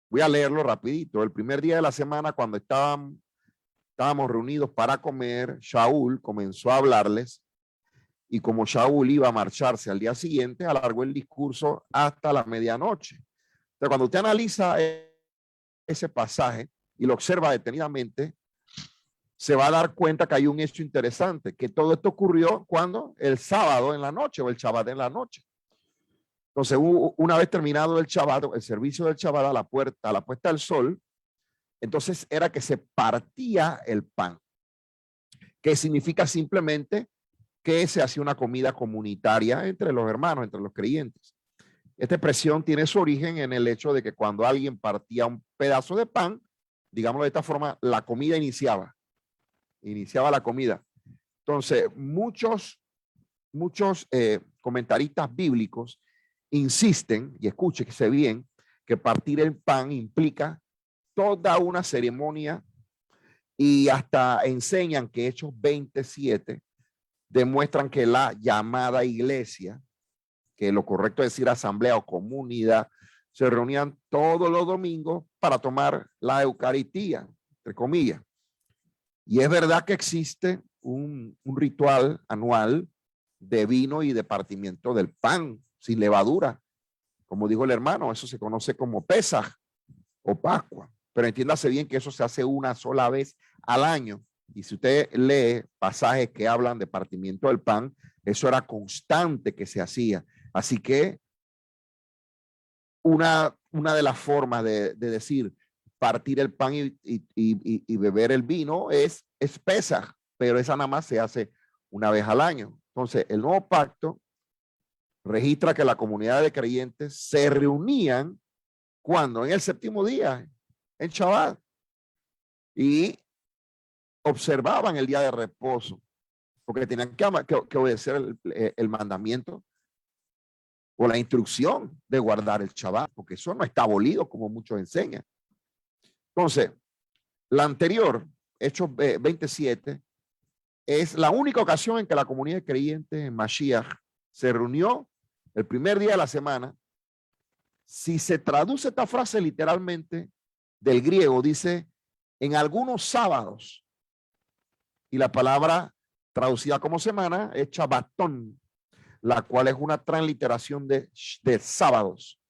Voy a leerlo rapidito. El primer día de la semana, cuando estábamos reunidos para comer, Shaul comenzó a hablarles, y como Shaul iba a marcharse al día siguiente, alargó el discurso hasta la medianoche. Entonces, cuando usted analiza ese pasaje y lo observa detenidamente, se va a dar cuenta que hay un hecho interesante, que todo esto ocurrió cuando el sábado en la noche o el Shabbat en la noche. Entonces, una vez terminado el Shabbat, el servicio del Shabbat a la puesta del sol, entonces era que se partía el pan, que significa simplemente que se hacía una comida comunitaria entre los hermanos, entre los creyentes. Esta expresión tiene su origen en el hecho de que cuando alguien partía un pedazo de pan, digámoslo de esta forma, la comida iniciaba la comida. Entonces, muchos comentaristas bíblicos insisten, y escúchese bien, que partir el pan implica toda una ceremonia, y hasta enseñan que Hechos 27 demuestran que la llamada iglesia, que lo correcto es decir asamblea o comunidad, se reunían todos los domingos para tomar la Eucaristía, entre comillas. Y es verdad que existe un ritual anual de vino y de partimiento del pan sin levadura. Como dijo el hermano, eso se conoce como Pesaj o Pascua. Pero entiéndase bien que eso se hace una sola vez al año. Y si usted lee pasajes que hablan de partimiento del pan, eso era constante que se hacía. Así que una de las formas de decir partir el pan y beber el vino es Pesaj, pero esa nada más se hace una vez al año. Entonces, el Nuevo Pacto registra que la comunidad de creyentes se reunían cuando en el séptimo día, en Shabbat, y observaban el día de reposo, porque tenían que obedecer el mandamiento o la instrucción de guardar el Shabbat, porque eso no está abolido como muchos enseñan. Entonces, la anterior, Hechos 27, es la única ocasión en que la comunidad de creyentes en Mashiach se reunió el primer día de la semana. Si se traduce esta frase literalmente del griego, dice en algunos sábados, y la palabra traducida como semana es Shabbatón, la cual es una transliteración de sábados,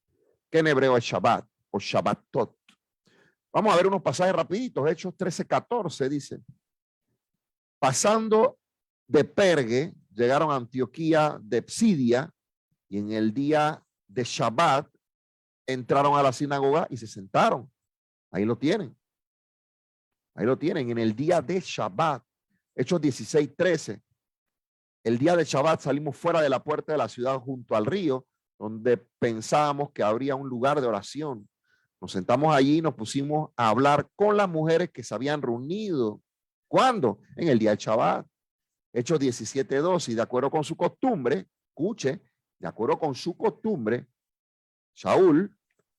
que en hebreo es Shabbat o Shabbatot. Vamos a ver unos pasajes rapiditos. Hechos 13:14 dice: pasando de Pergue, llegaron a Antioquía de Psidia, y en el día de Shabbat entraron a la sinagoga y se sentaron. Ahí lo tienen. Ahí lo tienen, en el día de Shabbat. Hechos 16:13. El día de Shabbat salimos fuera de la puerta de la ciudad junto al río, donde pensábamos que habría un lugar de oración. Nos sentamos allí y nos pusimos a hablar con las mujeres que se habían reunido. ¿Cuándo? En el día de Shabbat. Hechos 17:2. Y de acuerdo con su costumbre, escuche, de acuerdo con su costumbre, Shaul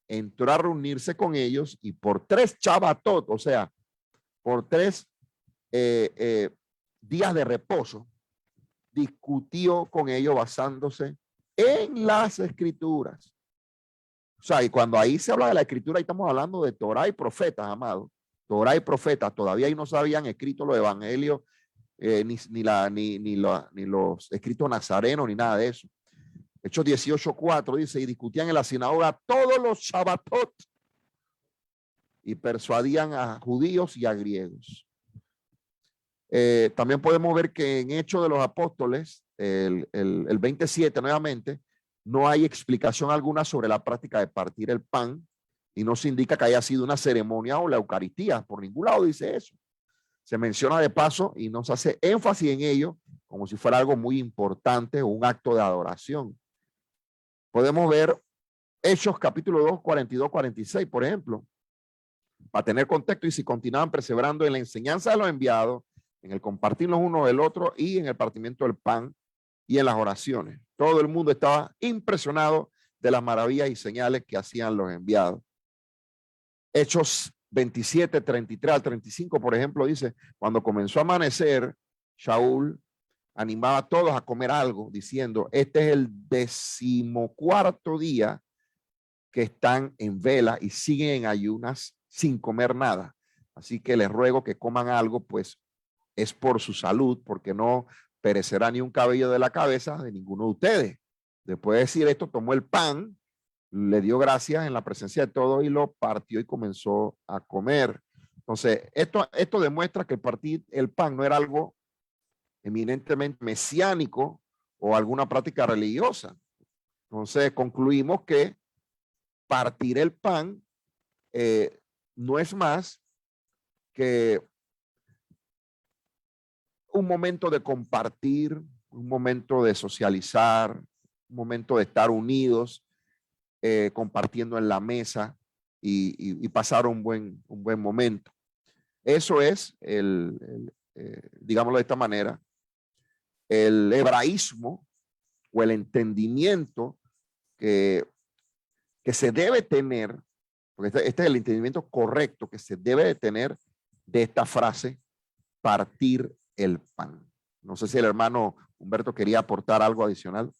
entró a reunirse con ellos y por 3 Shabbatot, o sea, por 3 días de reposo, discutió con ellos basándose en las escrituras. O sea, y cuando ahí se habla de la escritura, ahí estamos hablando de Torah y profetas, amados. Torah y profetas. Todavía ahí no se habían escrito los evangelios ni los escritos nazarenos, ni nada de eso. Hechos 18:4 dice, y discutían en la sinagoga todos los Shabbatot y persuadían a judíos y a griegos. También podemos ver que en Hechos de los Apóstoles, el 27 nuevamente, no hay explicación alguna sobre la práctica de partir el pan y no se indica que haya sido una ceremonia o la Eucaristía. Por ningún lado dice eso. Se menciona de paso y nos hace énfasis en ello como si fuera algo muy importante o un acto de adoración. Podemos ver Hechos capítulo 2, 42, 46, por ejemplo, para tener contexto, y si continuaban perseverando en la enseñanza de los enviados, en el compartir los unos del otro y en el partimiento del pan y en las oraciones. Todo el mundo estaba impresionado de las maravillas y señales que hacían los enviados. Hechos 27, 33 al 35, por ejemplo, dice, cuando comenzó a amanecer, Shaul animaba a todos a comer algo, diciendo, este es el 14º día que están en vela y siguen en ayunas sin comer nada. Así que les ruego que coman algo, pues es por su salud, porque no perecerá ni un cabello de la cabeza de ninguno de ustedes. Después de decir esto, tomó el pan, le dio gracias en la presencia de todos y lo partió y comenzó a comer. Entonces, esto demuestra que partir el pan no era algo eminentemente mesiánico o alguna práctica religiosa. Entonces, concluimos que partir el pan no es más que un momento de compartir, un momento de socializar, un momento de estar unidos, compartiendo en la mesa y pasar un buen momento. Eso es, digámoslo de esta manera, el hebraísmo o el entendimiento que se debe tener, porque este es el entendimiento correcto que se debe de tener de esta frase, partir el pan. No sé si el hermano Humberto quería aportar algo adicional.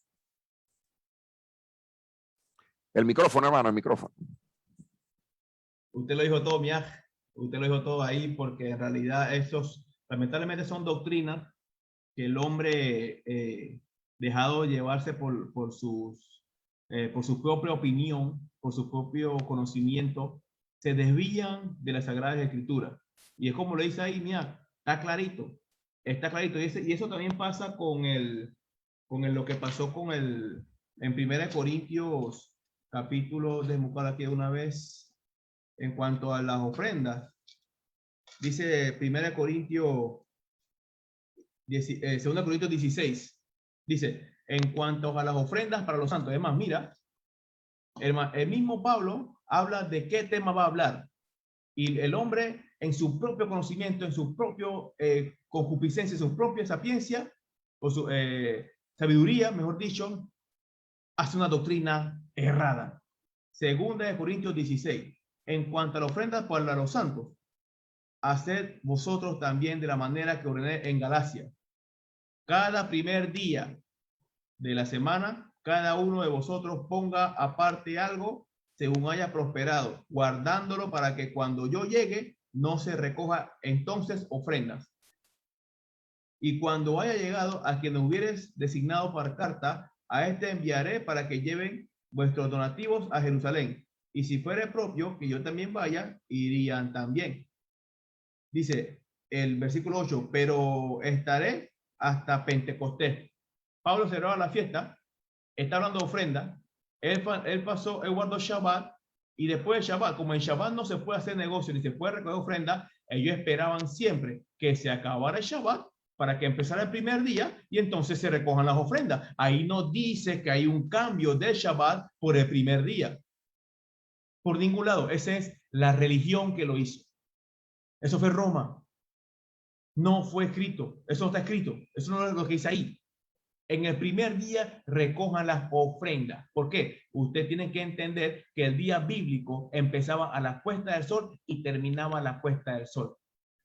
El micrófono, hermano, el micrófono. Usted lo dijo todo, Miaj. Usted lo dijo todo ahí, porque en realidad esos, lamentablemente, son doctrinas que el hombre dejado llevarse por su propia opinión, por su propio conocimiento, se desvían de las Sagradas Escrituras. Y es como lo dice ahí, Miaj, está clarito. Está clarito. Y eso también pasa con lo que pasó en 1 Corintios, capítulo, déjame buscar aquí una vez, en cuanto a las ofrendas. Dice 2 Corintios 16. Dice, en cuanto a las ofrendas para los santos. Es más, mira, el mismo Pablo habla de qué tema va a hablar. Y el hombre, en su propio conocimiento, en su propio concupiscencia, en su propia sapiencia, o su sabiduría, mejor dicho, hace una doctrina errada. 2 Corintios 16. En cuanto a la ofrenda para los santos, haced vosotros también de la manera que ordené en Galacia. Cada primer día de la semana, cada uno de vosotros ponga aparte algo según haya prosperado, guardándolo para que cuando yo llegue no se recoja entonces ofrendas. Y cuando haya llegado a quien hubieres designado por carta, a este enviaré para que lleven vuestros donativos a Jerusalén. Y si fuere propio que yo también vaya, irían también. Dice el versículo 8, pero estaré hasta Pentecostés. Pablo cerraba la fiesta, está hablando de ofrenda, él guardó Shabbat, y después de Shabbat, como en Shabbat no se puede hacer negocio ni se puede recoger ofrenda, ellos esperaban siempre que se acabara el Shabbat para que empezara el primer día y entonces se recojan las ofrendas. Ahí no dice que hay un cambio del Shabbat por el primer día. Por ningún lado. Esa es la religión que lo hizo. Eso fue Roma. No fue escrito. Eso no está escrito. Eso no es lo que dice ahí. En el primer día recojan las ofrendas. ¿Por qué? Usted tiene que entender que el día bíblico empezaba a la puesta del sol y terminaba a la puesta del sol.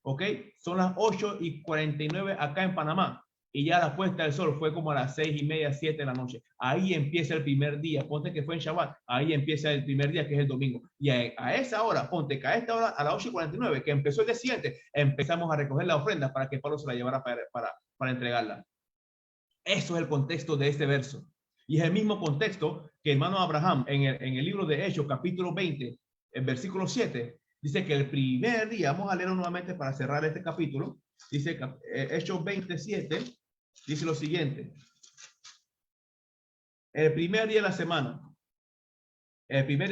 ¿Ok? Son las 8:49 acá en Panamá. y ya la puesta del sol fue como a las 6:30, 7 de la noche. Ahí empieza el primer día. Ponte que fue en Shabbat. Ahí empieza el primer día, que es el domingo. Y a esa hora, ponte que a esta hora, a las 8:49, que empezó el día siguiente, empezamos a recoger la ofrenda para que Pablo se la llevara para entregarla. Eso es el contexto de este verso. Y es el mismo contexto que hermano Abraham en el libro de Hechos, capítulo 20, el versículo 7, dice que el primer día, vamos a leerlo nuevamente para cerrar este capítulo, dice Hechos 27, dice lo siguiente: el primer día de la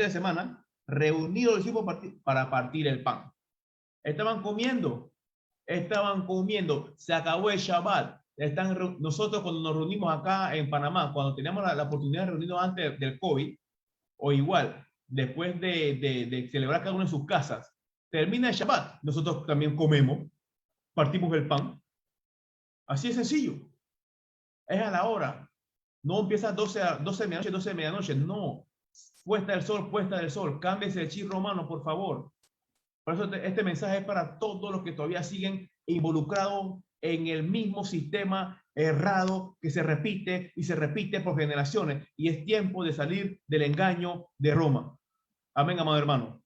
semana, reunidos los discípulos para partir el pan. Estaban comiendo, se acabó el Shabbat. Nosotros cuando nos reunimos acá en Panamá, cuando teníamos la oportunidad de reunirnos antes del COVID, o igual, después de celebrar cada uno en sus casas, termina el Shabbat, nosotros también comemos, partimos el pan. Así es sencillo. Es a la hora. No empieza 12 de medianoche, no. Puesta del sol. Cámbiese el chip romano, por favor. Por eso este mensaje es para todos los que todavía siguen involucrados en el mismo sistema errado que se repite y se repite por generaciones. Y es tiempo de salir del engaño de Roma. Amén, amado hermano.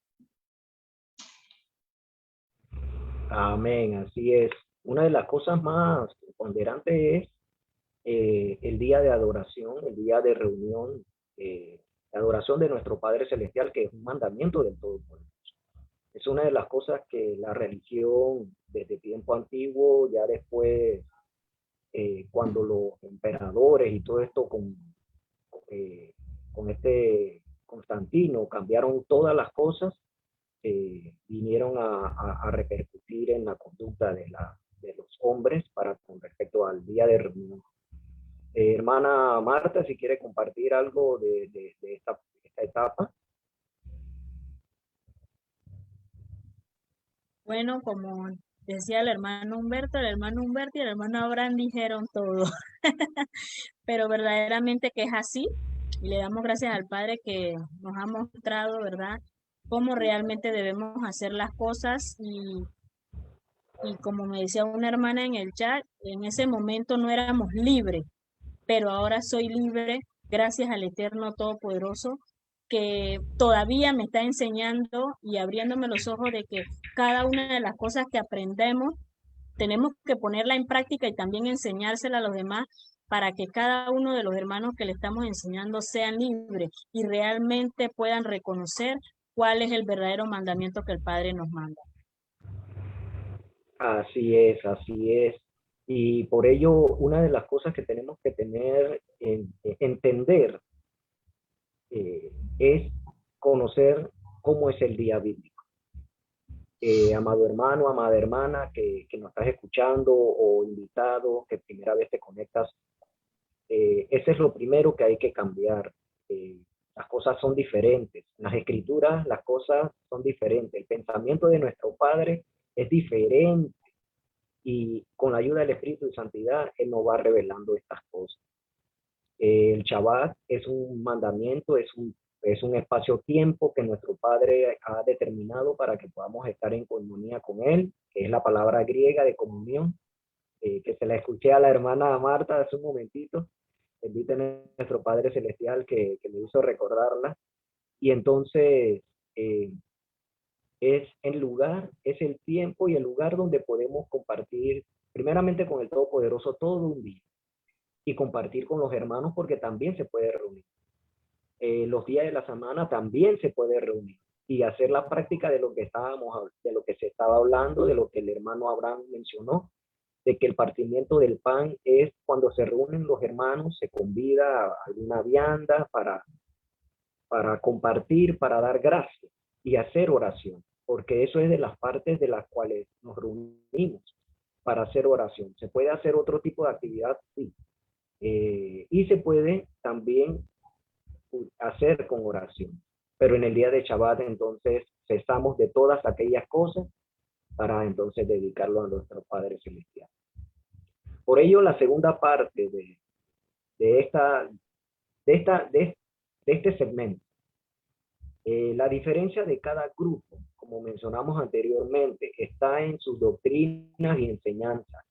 Amén, así es. Una de las cosas más ponderantes es el día de adoración, el día de reunión, la adoración de nuestro Padre Celestial, que es un mandamiento del Todopoderoso. Es una de las cosas que la religión desde tiempo antiguo, ya después, cuando los emperadores y todo esto con este Constantino cambiaron todas las cosas, vinieron a repercutir en la conducta de los hombres con respecto al día de reunión. Hermana Marta, si quiere compartir algo de esta etapa. Bueno, como decía el hermano Humberto y el hermano Abraham dijeron todo. Pero verdaderamente que es así. Y le damos gracias al Padre que nos ha mostrado, ¿verdad?, cómo realmente debemos hacer las cosas. Y como me decía una hermana en el chat, en ese momento no éramos libres, pero ahora soy libre gracias al Eterno Todopoderoso, que todavía me está enseñando y abriéndome los ojos de que cada una de las cosas que aprendemos tenemos que ponerla en práctica y también enseñársela a los demás para que cada uno de los hermanos que le estamos enseñando sean libres y realmente puedan reconocer cuál es el verdadero mandamiento que el Padre nos manda. Así es, así es. Y por ello, una de las cosas que tenemos que entender es conocer cómo es el día bíblico. Amado hermano, amada hermana, que nos estás escuchando, o invitado, que primera vez te conectas, ese es lo primero que hay que cambiar. Las cosas son diferentes. En las escrituras las cosas son diferentes. El pensamiento de nuestro Padre es diferente. Y con la ayuda del Espíritu de Santidad, Él nos va revelando estas cosas. El Shabbat es un mandamiento, es un espacio-tiempo que nuestro Padre ha determinado para que podamos estar en comunión con Él, que es la palabra griega de comunión, que se la escuché a la hermana Marta hace un momentito. Bendito nuestro Padre Celestial que me hizo recordarla. Y entonces es el tiempo y el lugar donde podemos compartir primeramente con el Todopoderoso todo un día y compartir con los hermanos, porque también se puede reunir. Los días de la semana también se puede reunir y hacer la práctica de lo que se estaba hablando, de lo que el hermano Abraham mencionó, de que el partimiento del pan es cuando se reúnen los hermanos, se convida a alguna vianda para compartir, para dar gracias y hacer oración, porque eso es de las partes de las cuales nos reunimos para hacer oración. Se puede hacer otro tipo de actividad, sí, y se puede también hacer con oración, pero en el día de Shabbat entonces cesamos de todas aquellas cosas para entonces dedicarlo a nuestro Padre Celestial. Por ello, la segunda parte de este segmento, la diferencia de cada grupo, como mencionamos anteriormente, está en sus doctrinas y enseñanzas.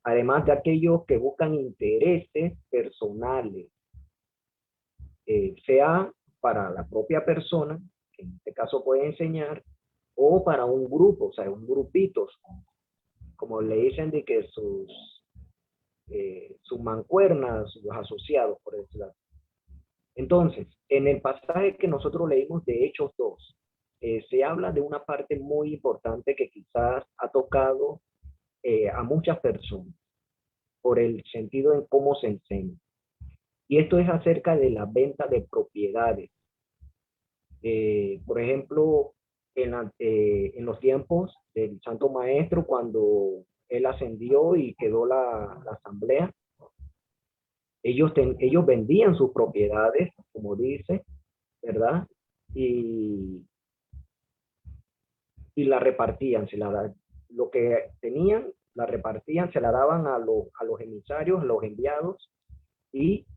además de aquellos que buscan intereses personales, sea para la propia persona, que en este caso puede enseñar, o para un grupo, o sea, un grupito, como le dicen de que sus mancuernas, sus asociados, por decirlo así. Entonces, en el pasaje que nosotros leímos de Hechos 2, se habla de una parte muy importante que quizás ha tocado a muchas personas por el sentido en cómo se enseña. Y esto es acerca de la venta de propiedades. Por ejemplo, en los tiempos del Santo Maestro, cuando él ascendió y quedó la asamblea, ellos vendían sus propiedades, como dice, ¿verdad? Y la repartían, lo que tenían, la repartían, se la daban a los emisarios, a los enviados, y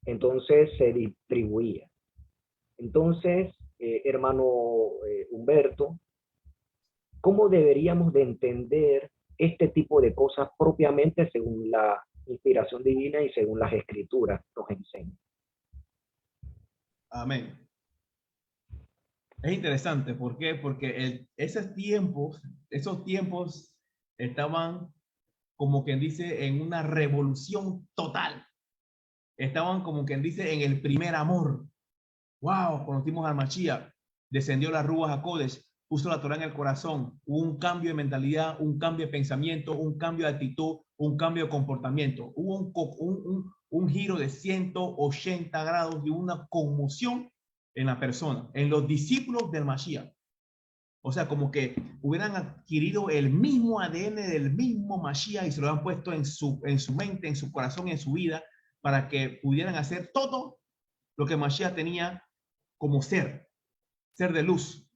entonces se distribuía. Entonces, hermano Humberto, ¿cómo deberíamos de entender este tipo de cosas propiamente según la inspiración divina y según las escrituras nos enseñan? Amén. Es interesante, ¿por qué? Porque esos tiempos estaban, como quien dice, en una revolución total. Estaban, como quien dice, en el primer amor. Wow, conocimos al Mashiach, descendió las Ruach HaKodesh, puso la Torah en el corazón, hubo un cambio de mentalidad, un cambio de pensamiento, un cambio de actitud, un cambio de comportamiento. Hubo un giro de 180 grados y una conmoción en la persona, en los discípulos del Mashiach. O sea, como que hubieran adquirido el mismo ADN del mismo Mashiach y se lo han puesto en su mente, en su corazón, en su vida, para que pudieran hacer todo lo que Mashiach tenía como ser de luz,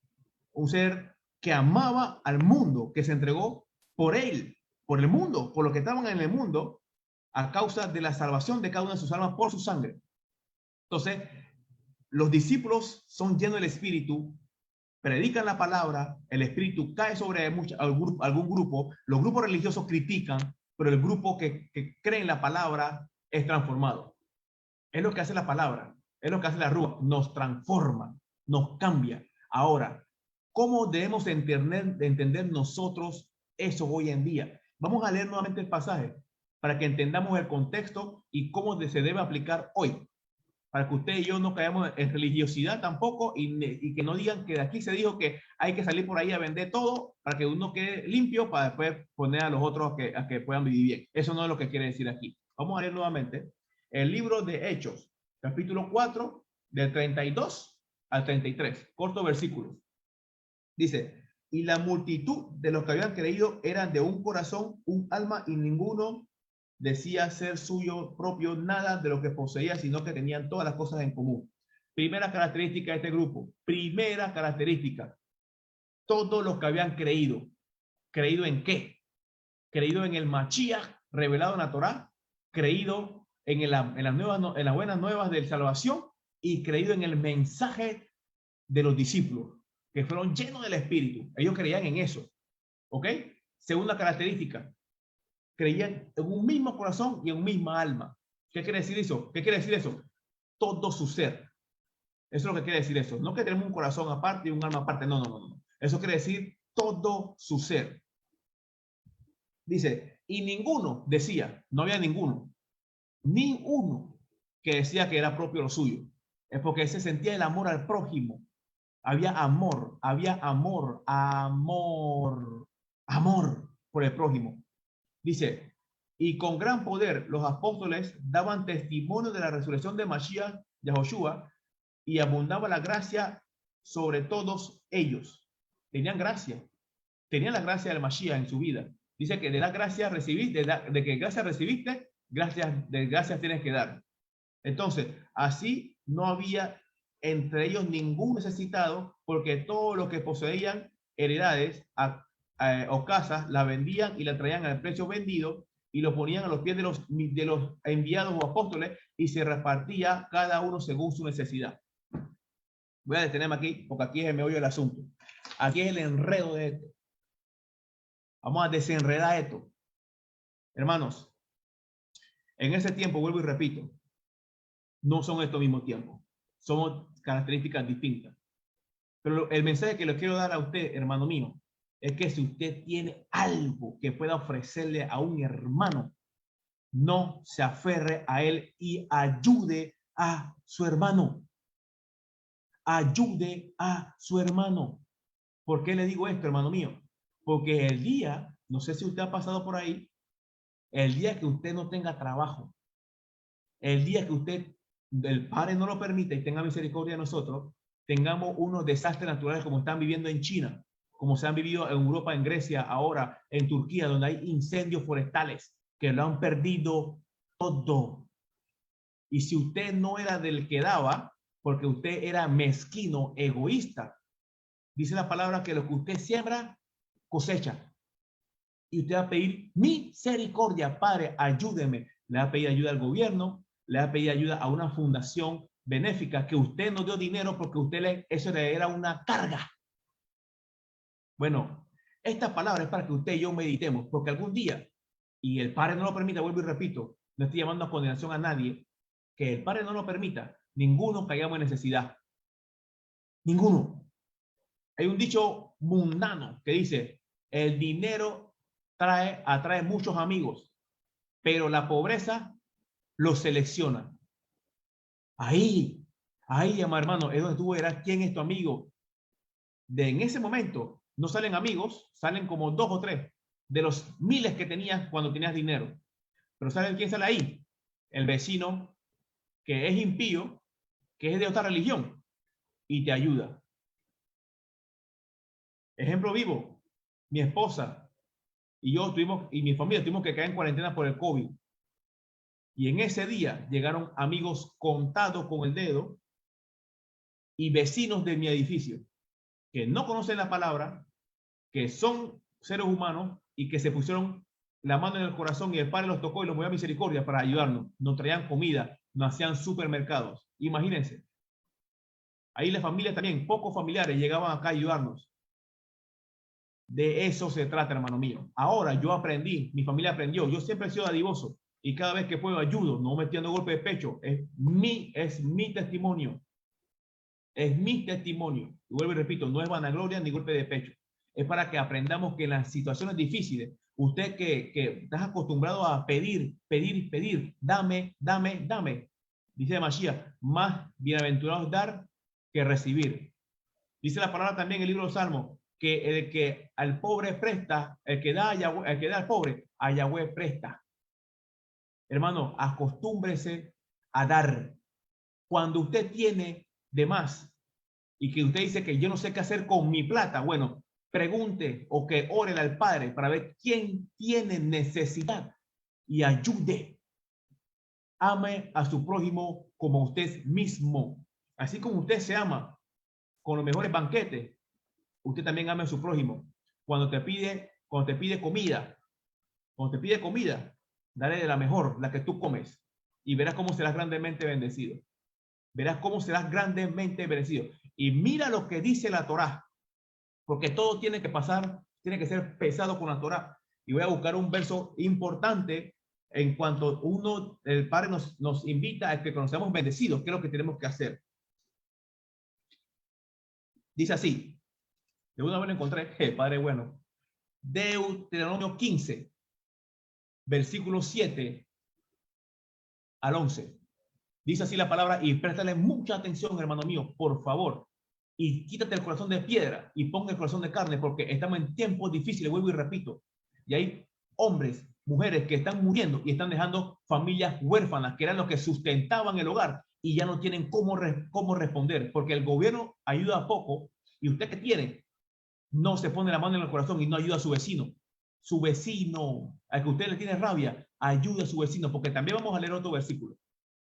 un ser que amaba al mundo, que se entregó por él, por el mundo, por los que estaban en el mundo, a causa de la salvación de cada una de sus almas por su sangre. Entonces, los discípulos son llenos del Espíritu, predican la palabra, el Espíritu cae sobre algún grupo, los grupos religiosos critican, pero el grupo que cree en la palabra es transformado. Es lo que hace la palabra, es lo que hace la Ruach, nos transforma, nos cambia. Ahora, ¿cómo debemos entender nosotros eso hoy en día? Vamos a leer nuevamente el pasaje para que entendamos el contexto y cómo se debe aplicar hoy. Para que usted y yo no caigamos en religiosidad tampoco y que no digan que de aquí se dijo que hay que salir por ahí a vender todo para que uno quede limpio para después poner a los otros a que puedan vivir bien. Eso no es lo que quiere decir aquí. Vamos a leer nuevamente el libro de Hechos, capítulo 4, del 32 al 33, corto versículo. Dice, y la multitud de los que habían creído eran de un corazón, un alma, y ninguno decía ser suyo propio nada de lo que poseía, sino que tenían todas las cosas en común. Primera característica de este grupo, primera característica, todos los que habían creído. ¿Creído en qué? Creído en el Mashiach revelado en la Torá, creído en las buenas nuevas de salvación y creído en el mensaje de los discípulos, que fueron llenos del Espíritu. Ellos creían en eso. ¿Ok? Segunda característica, creían en un mismo corazón y en un misma alma. ¿Qué quiere decir eso? ¿Qué quiere decir eso? Todo su ser. Eso es lo que quiere decir eso. No que tenemos un corazón aparte y un alma aparte. No, no, no, no. Eso quiere decir todo su ser. Dice, y ninguno decía, no había ninguno, ni uno que decía que era propio lo suyo. Es porque se sentía el amor al prójimo. Había amor por el prójimo. Dice, y con gran poder los apóstoles daban testimonio de la resurrección de Mashiach, Yahoshua, y abundaba la gracia sobre todos ellos. Tenían gracia. Tenían la gracia del Mashiach en su vida. Dice que de la gracia recibiste, de que gracia recibiste, gracias tienes que dar. Entonces, así no había entre ellos ningún necesitado, porque todos los que poseían heredades o casas, la vendían y la traían al precio vendido y lo ponían a los pies de los enviados o apóstoles y se repartía cada uno según su necesidad. Voy a detenerme aquí porque aquí es el meollo del asunto. Aquí es el enredo de esto. Vamos a desenredar esto. Hermanos, en ese tiempo, vuelvo y repito, no son estos mismos tiempos. Somos características distintas. Pero el mensaje que le quiero dar a usted, hermano mío, es que si usted tiene algo que pueda ofrecerle a un hermano, no se aferre a él y ayude a su hermano. Ayude a su hermano. ¿Por qué le digo esto, hermano mío? Porque el día, no sé si usted ha pasado por ahí, el día que usted no tenga trabajo, el día que usted, el Padre no lo permita y tenga misericordia de nosotros, tengamos unos desastres naturales como están viviendo en China, como se han vivido en Europa, en Grecia, ahora en Turquía, donde hay incendios forestales que lo han perdido todo. Y si usted no era del que daba, porque usted era mezquino, egoísta, dice la palabra que lo que usted siembra, cosecha. Y usted va a pedir misericordia, Padre, ayúdeme. Le va a pedir ayuda al gobierno, le va a pedir ayuda a una fundación benéfica que usted no dio dinero porque eso le era una carga. Bueno, esta palabra es para que usted y yo meditemos, porque algún día, y el Padre no lo permita, vuelvo y repito, no estoy llamando a condenación a nadie, que el Padre no lo permita, ninguno caigamos en necesidad. Ninguno. Hay un dicho mundano que dice, el dinero atrae muchos amigos, pero la pobreza los selecciona. Ahí, hermano, es donde tú verás quién es tu amigo. En ese momento, no salen amigos, salen como 2 o 3 de los miles que tenías cuando tenías dinero. Pero ¿saben quién sale ahí? El vecino que es impío, que es de otra religión y te ayuda. Ejemplo vivo, mi esposa y yo y mi familia tuvimos que caer en cuarentena por el COVID. Y en ese día llegaron amigos contados con el dedo y vecinos de mi edificio que no conocen la palabra, que son seres humanos y que se pusieron la mano en el corazón y el Padre los tocó y los movió a misericordia para ayudarnos. Nos traían comida, nos hacían supermercados. Imagínense. Ahí la familia también, pocos familiares llegaban acá a ayudarnos. De eso se trata, hermano mío. Ahora yo aprendí, mi familia aprendió. Yo siempre he sido dadivoso y cada vez que puedo ayudo, no metiendo golpe de pecho. Es mi testimonio. Es mi testimonio. Y vuelvo y repito, no es vanagloria ni golpe de pecho. Es para que aprendamos que en las situaciones difíciles, usted que estás acostumbrado a pedir, dame. Dice Mashiach, más bienaventurado es dar que recibir. Dice la palabra también en el libro de los Salmos, que el que al pobre presta, el que da al pobre, a Yahweh presta. Hermano, acostúmbrese a dar. Cuando usted tiene de más y que usted dice que yo no sé qué hacer con mi plata, bueno, pregunte o que ore al Padre para ver quién tiene necesidad y ayude. Ame a su prójimo como usted mismo. Así como usted se ama con los mejores banquetes, usted también ame a su prójimo. Cuando te pide comida, dale de la mejor, la que tú comes, y verás cómo serás grandemente bendecido. Verás cómo serás grandemente bendecido. Y mira lo que dice la Torá, porque todo tiene que pasar, tiene que ser pesado con la Torá. Y voy a buscar un verso importante en cuanto el Padre nos invita a que conozcamos bendecidos, qué es lo que tenemos que hacer. Dice así, de una vez lo encontré, Padre bueno. Deuteronomio 15, versículos 7 al 11. Dice así la palabra y préstale mucha atención, hermano mío, por favor. Y quítate el corazón de piedra y ponga el corazón de carne porque estamos en tiempos difíciles, vuelvo y repito. Y hay hombres, mujeres que están muriendo y están dejando familias huérfanas, que eran los que sustentaban el hogar y ya no tienen cómo responder porque el gobierno ayuda poco y usted que tiene no se pone la mano en el corazón y no ayuda a su vecino. Su vecino, al que usted le tiene rabia, ayuda a su vecino porque también vamos a leer otro versículo.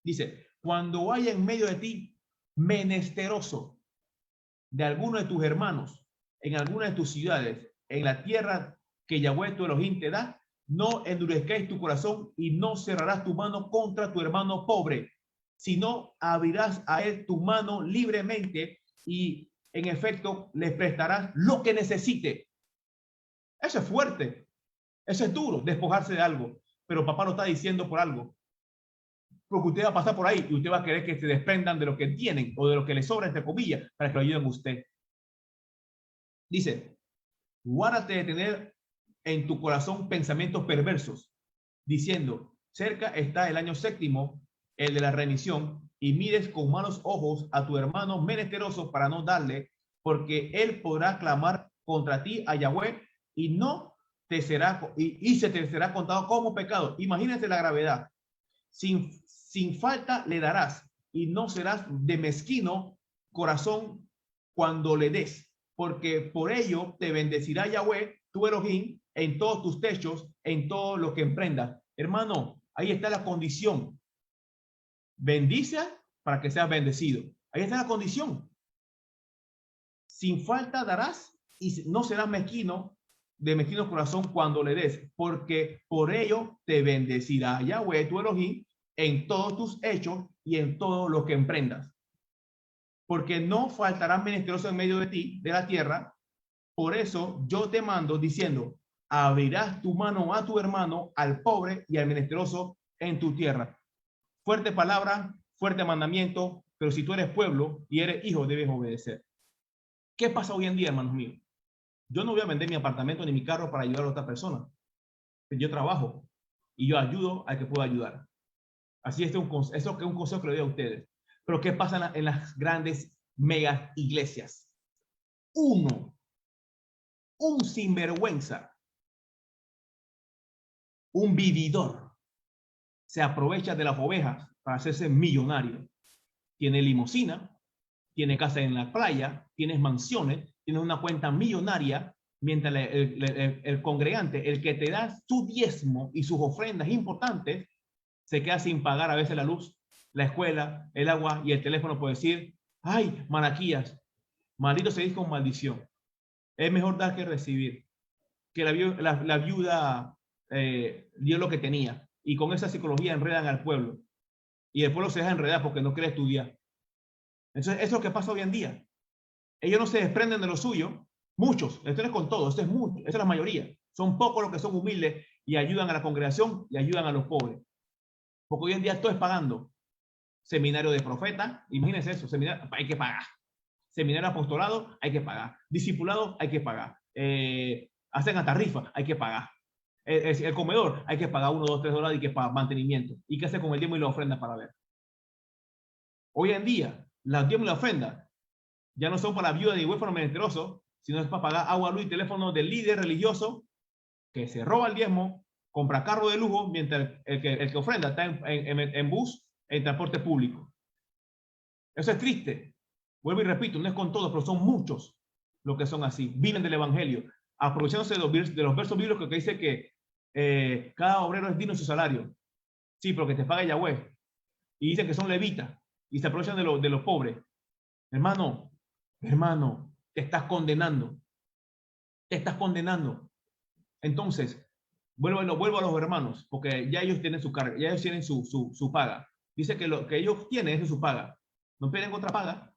Dice, cuando haya en medio de ti menesteroso de alguno de tus hermanos, en alguna de tus ciudades, en la tierra que Yahweh tu Elohim te da, no endurezcáis tu corazón y no cerrarás tu mano contra tu hermano pobre, sino abrirás a él tu mano libremente y en efecto les prestarás lo que necesite. Eso es fuerte, eso es duro, despojarse de algo. pero papá lo está diciendo por algo. Porque usted va a pasar por ahí y usted va a querer que se desprendan de lo que tienen o de lo que les sobra, entre comillas, para que lo ayuden a usted. Dice, guárdate de tener en tu corazón pensamientos perversos, diciendo, cerca está el año séptimo, el de la remisión, y mires con malos ojos a tu hermano menesteroso para no darle, porque él podrá clamar contra ti a Yahweh y no te será, y se te será contado como pecado. Imagínense la gravedad. Sin falta le darás y no serás de mezquino corazón cuando le des, porque por ello te bendecirá Yahweh, tu Elohim, en todos tus techos, en todo lo que emprendas. Hermano, ahí está la condición. Bendice para que seas bendecido. Ahí está la condición. Sin falta darás y no serás mezquino, de mezquino corazón cuando le des, porque por ello te bendecirá Yahweh, tu Elohim, en todos tus hechos y en todo lo que emprendas. Porque no faltarán menesterosos en medio de ti, de la tierra. Por eso yo te mando diciendo, abrirás tu mano a tu hermano, al pobre y al menesteroso en tu tierra. Fuerte palabra, fuerte mandamiento, pero si tú eres pueblo y eres hijo, debes obedecer. ¿Qué pasa hoy en día, hermanos míos? Yo no voy a vender mi apartamento ni mi carro para ayudar a otra persona. Yo trabajo y yo ayudo al que pueda ayudar. Así es un consejo que le doy a ustedes. Pero ¿qué pasa en las grandes mega iglesias? Un sinvergüenza, un vividor, se aprovecha de las ovejas para hacerse millonario. Tiene limusina, tiene casa en la playa, tienes mansiones, tienes una cuenta millonaria, mientras el congregante, el que te da su diezmo y sus ofrendas importantes, se queda sin pagar a veces la luz, la escuela, el agua y el teléfono por decir, ay, Malaquías, maldito se dice con maldición. Es mejor dar que recibir. Que la viuda dio lo que tenía y con esa psicología enredan al pueblo. Y el pueblo se deja enredar porque no quiere estudiar. Entonces, eso es lo que pasa hoy en día. Ellos no se desprenden de lo suyo. Muchos, esto no es con todo, esto es mucho, esa es la mayoría. Son pocos los que son humildes y ayudan a la congregación y ayudan a los pobres. Porque hoy en día todo es pagando. Seminario de profeta, imagínense eso, seminario, hay que pagar. Seminario apostolado, hay que pagar. Discipulado, hay que pagar. Hacen hasta rifa, hay que pagar. El comedor, hay que pagar $1, $2, $3 y que pagar mantenimiento. ¿Y qué hace con el diezmo y la ofrenda para ver? Hoy en día, las diezmos y la ofrenda ya no son para la viuda ni huérfano menesteroso, sino es para pagar agua, luz y teléfono del líder religioso que se roba el diezmo, compra carro de lujo, mientras el que ofrenda está en bus, en transporte público. Eso es triste. Vuelvo y repito, no es con todos, pero son muchos los que son así. Viven del evangelio, aprovechándose de los versos bíblicos que dice que cada obrero es digno de su salario. Sí, pero que te paga Yahweh. Y dicen que son levitas y se aprovechan de los pobres. Hermano, te estás condenando. Te estás condenando. Entonces, vuelvo a los hermanos, porque ya ellos tienen su carga, ya ellos tienen su paga. Dice que lo que ellos tienen es su paga. No piden otra paga,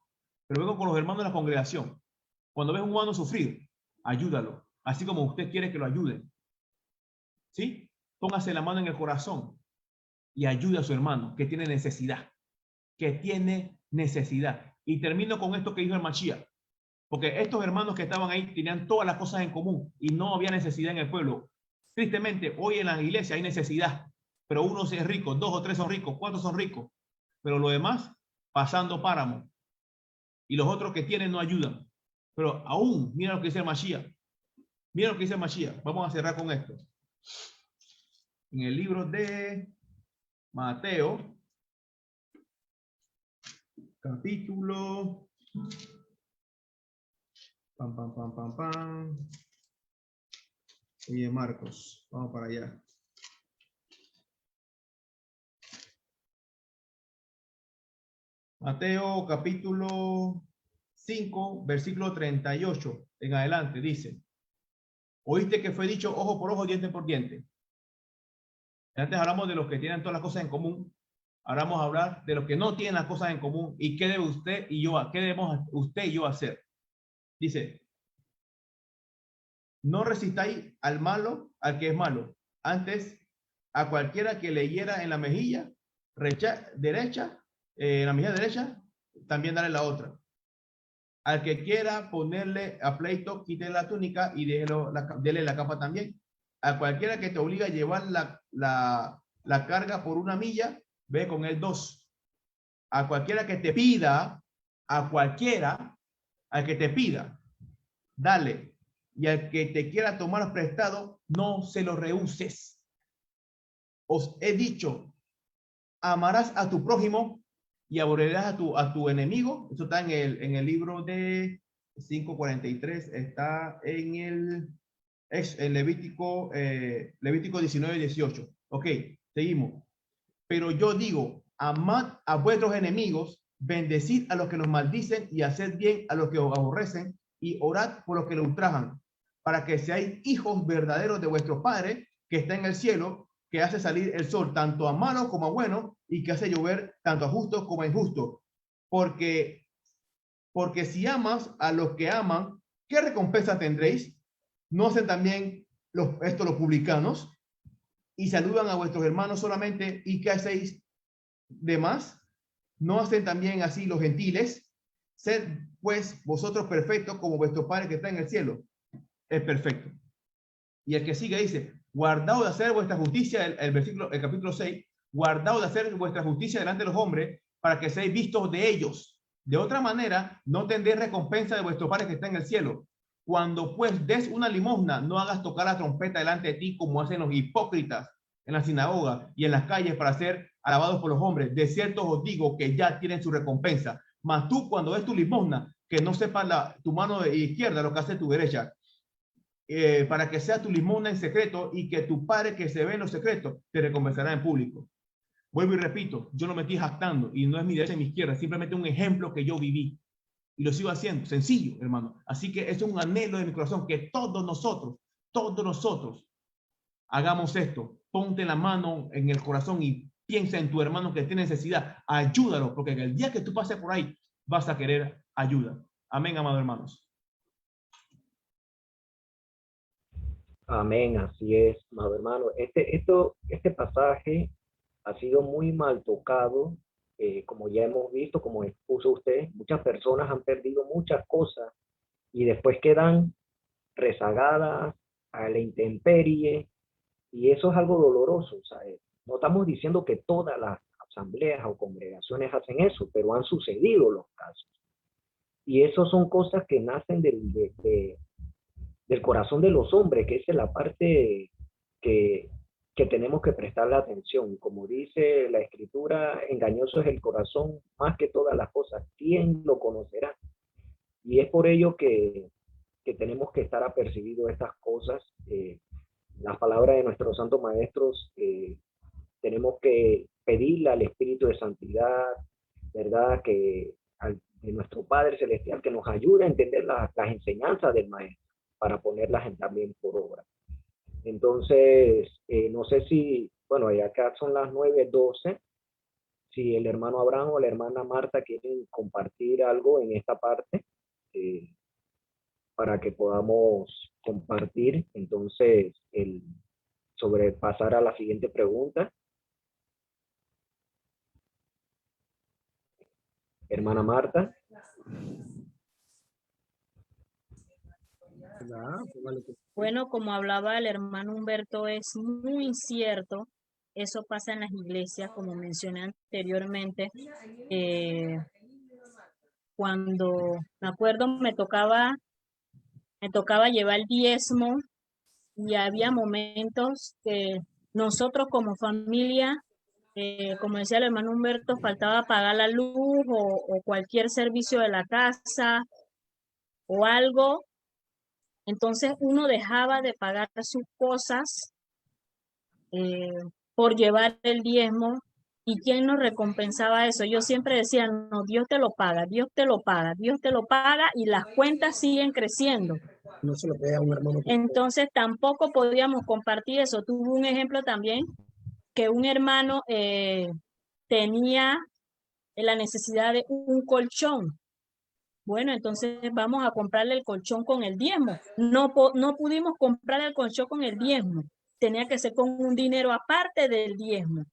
pero vengo con los hermanos de la congregación. Cuando ves a un humano sufrir, ayúdalo, así como usted quiere que lo ayuden. ¿Sí? Póngase la mano en el corazón y ayude a su hermano que tiene necesidad. Que tiene necesidad. Y termino con esto que dijo el Mashiach. Porque estos hermanos que estaban ahí tenían todas las cosas en común y no había necesidad en el pueblo. Tristemente, hoy en la iglesia hay necesidad, pero uno es rico, 2 o 3 son ricos, 4 son ricos, pero los demás pasando páramo. Y los otros que tienen no ayudan. Pero aún, mira lo que dice el Mashiach. Mira lo que dice el Mashiach. Vamos a cerrar con esto. En el libro de Mateo, capítulo... Oye, Marcos, vamos para allá. Mateo capítulo 5, versículo 38 en adelante, dice: oíste que fue dicho ojo por ojo, diente por diente. Antes hablamos de los que tienen todas las cosas en común. Ahora vamos a hablar de los que no tienen las cosas en común y qué debe usted y yo, qué debemos usted y yo hacer. Dice: no resistáis al malo, al que es malo. Antes, a cualquiera que le hiera en la mejilla derecha, en la mejilla derecha, también dale la otra. Al que quiera ponerle a pleito, quítele la túnica y dele la capa también. A cualquiera que te obliga a llevar la carga por 1 milla, ve con él 2. A cualquiera que te pida, al que te pida, dale. Y al que te quiera tomar prestado, no se lo rehuses. Os he dicho, amarás a tu prójimo y aborrecerás a tu enemigo. Eso está en el libro de 5:43, está en Levítico 19:18. Ok, seguimos. Pero yo digo, amad a vuestros enemigos, bendecid a los que nos maldicen y haced bien a los que os aborrecen y orad por los que los ultrajan, para que seáis hijos verdaderos de vuestro Padre que está en el cielo, que hace salir el sol tanto a malos como a buenos y que hace llover tanto a justos como a injustos. Porque si amas a los que aman, ¿qué recompensa tendréis? ¿No hacen también los publicanos? Y saludan a vuestros hermanos solamente, ¿y qué hacéis de más? ¿No hacen también así los gentiles? Sed pues vosotros perfectos como vuestro Padre que está en el cielo es perfecto. Y el que sigue dice, guardaos de hacer vuestra justicia, el capítulo 6, guardaos de hacer vuestra justicia delante de los hombres para que seáis vistos de ellos. De otra manera, no tendréis recompensa de vuestro Padre que está en el cielo. Cuando pues des una limosna, no hagas tocar la trompeta delante de ti como hacen los hipócritas en la sinagoga y en las calles para ser alabados por los hombres. De cierto os digo que ya tienen su recompensa. Mas tú, cuando des tu limosna, que no sepa tu mano izquierda lo que hace tu derecha, para que sea tu limosna en secreto y que tu Padre que se ve en los secretos te recompensará en público. Vuelvo y repito, yo no me estoy jactando y no es mi derecha ni mi izquierda, simplemente un ejemplo que yo viví y lo sigo haciendo, sencillo, hermano. Así que es un anhelo de mi corazón que todos nosotros hagamos esto. Ponte la mano en el corazón y piensa en tu hermano que tiene necesidad. Ayúdalo, porque el día que tú pases por ahí vas a querer ayuda. Amén, amados hermanos. Amén, así es, amado hermano. Este pasaje ha sido muy mal tocado, como ya hemos visto, como expuso usted. Muchas personas han perdido muchas cosas y después quedan rezagadas a la intemperie, y eso es algo doloroso, ¿sabes? No estamos diciendo que todas las asambleas o congregaciones hacen eso, pero han sucedido los casos. Y eso son cosas que nacen del corazón de los hombres, que esa es la parte que tenemos que prestarle atención. Como dice la Escritura, engañoso es el corazón más que todas las cosas. ¿Quién lo conocerá? Y es por ello que tenemos que estar apercibidos de estas cosas. Las palabras de nuestros santos maestros, tenemos que pedirle al Espíritu de Santidad, ¿verdad? De nuestro Padre Celestial, que nos ayude a entender las enseñanzas del Maestro, para ponerlas también por obra. Entonces, no sé si, bueno, ya acá son las 9:12, si el hermano Abraham o la hermana Marta quieren compartir algo en esta parte, para que podamos compartir, entonces, sobre pasar a la siguiente pregunta. Hermana Marta. Bueno, como hablaba el hermano Humberto, es muy cierto. Eso pasa en las iglesias, como mencioné anteriormente. Cuando me acuerdo, me tocaba llevar el diezmo, y había momentos que nosotros como familia, como decía el hermano Humberto, faltaba pagar la luz o cualquier servicio de la casa o algo. Entonces uno dejaba de pagar sus cosas por llevar el diezmo. ¿Y quién nos recompensaba eso? Yo siempre decía, no, Dios te lo paga, Dios te lo paga, Dios te lo paga, y las cuentas siguen creciendo. No se lo pega a un hermano. Entonces tampoco podíamos compartir eso. Tuve un ejemplo también, que un hermano tenía la necesidad de un colchón. Bueno, entonces vamos a comprarle el colchón con el diezmo. No pudimos comprarle el colchón con el diezmo. tenía que ser con un dinero aparte del diezmo.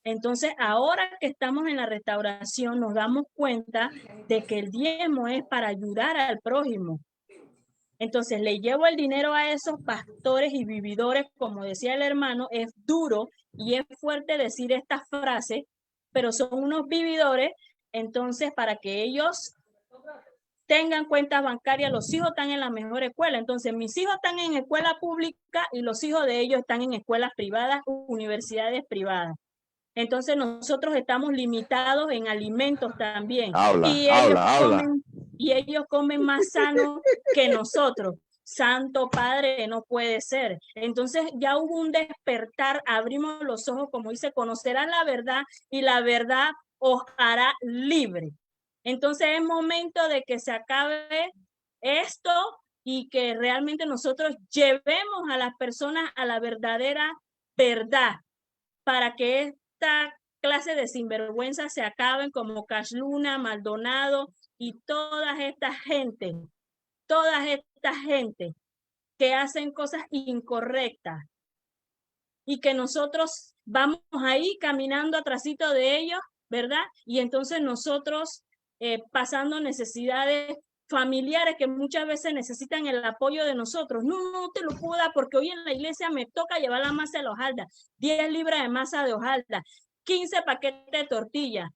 Entonces, ahora que estamos en la restauración, nos damos cuenta de que el diezmo es para ayudar al prójimo. Entonces, le llevo el dinero a esos pastores y vividores, como decía el hermano, es duro y es fuerte decir esta frase, pero son unos vividores, entonces, para que ellos tengan cuentas bancarias, los hijos están en la mejor escuela. Entonces, mis hijos están en escuela pública y los hijos de ellos están en escuelas privadas, universidades privadas. Entonces nosotros estamos limitados en alimentos también. Y ellos comen más sano que nosotros. Santo Padre, no puede ser. Entonces ya hubo un despertar, abrimos los ojos, como dice, conocerán la verdad y la verdad os hará libre. Entonces es momento de que se acabe esto y que realmente nosotros llevemos a las personas a la verdadera verdad para que esta clase de sinvergüenza se acaben como Cash Luna, Maldonado y toda esta gente que hacen cosas incorrectas y que nosotros vamos ahí caminando atrásito de ellos, ¿verdad? Y entonces nosotros pasando necesidades familiares que muchas veces necesitan el apoyo de nosotros. No te lo puedo dar porque hoy en la iglesia me toca llevar la masa de la hojalda, 10 libras de masa de hojalda, 15 paquetes de tortillas,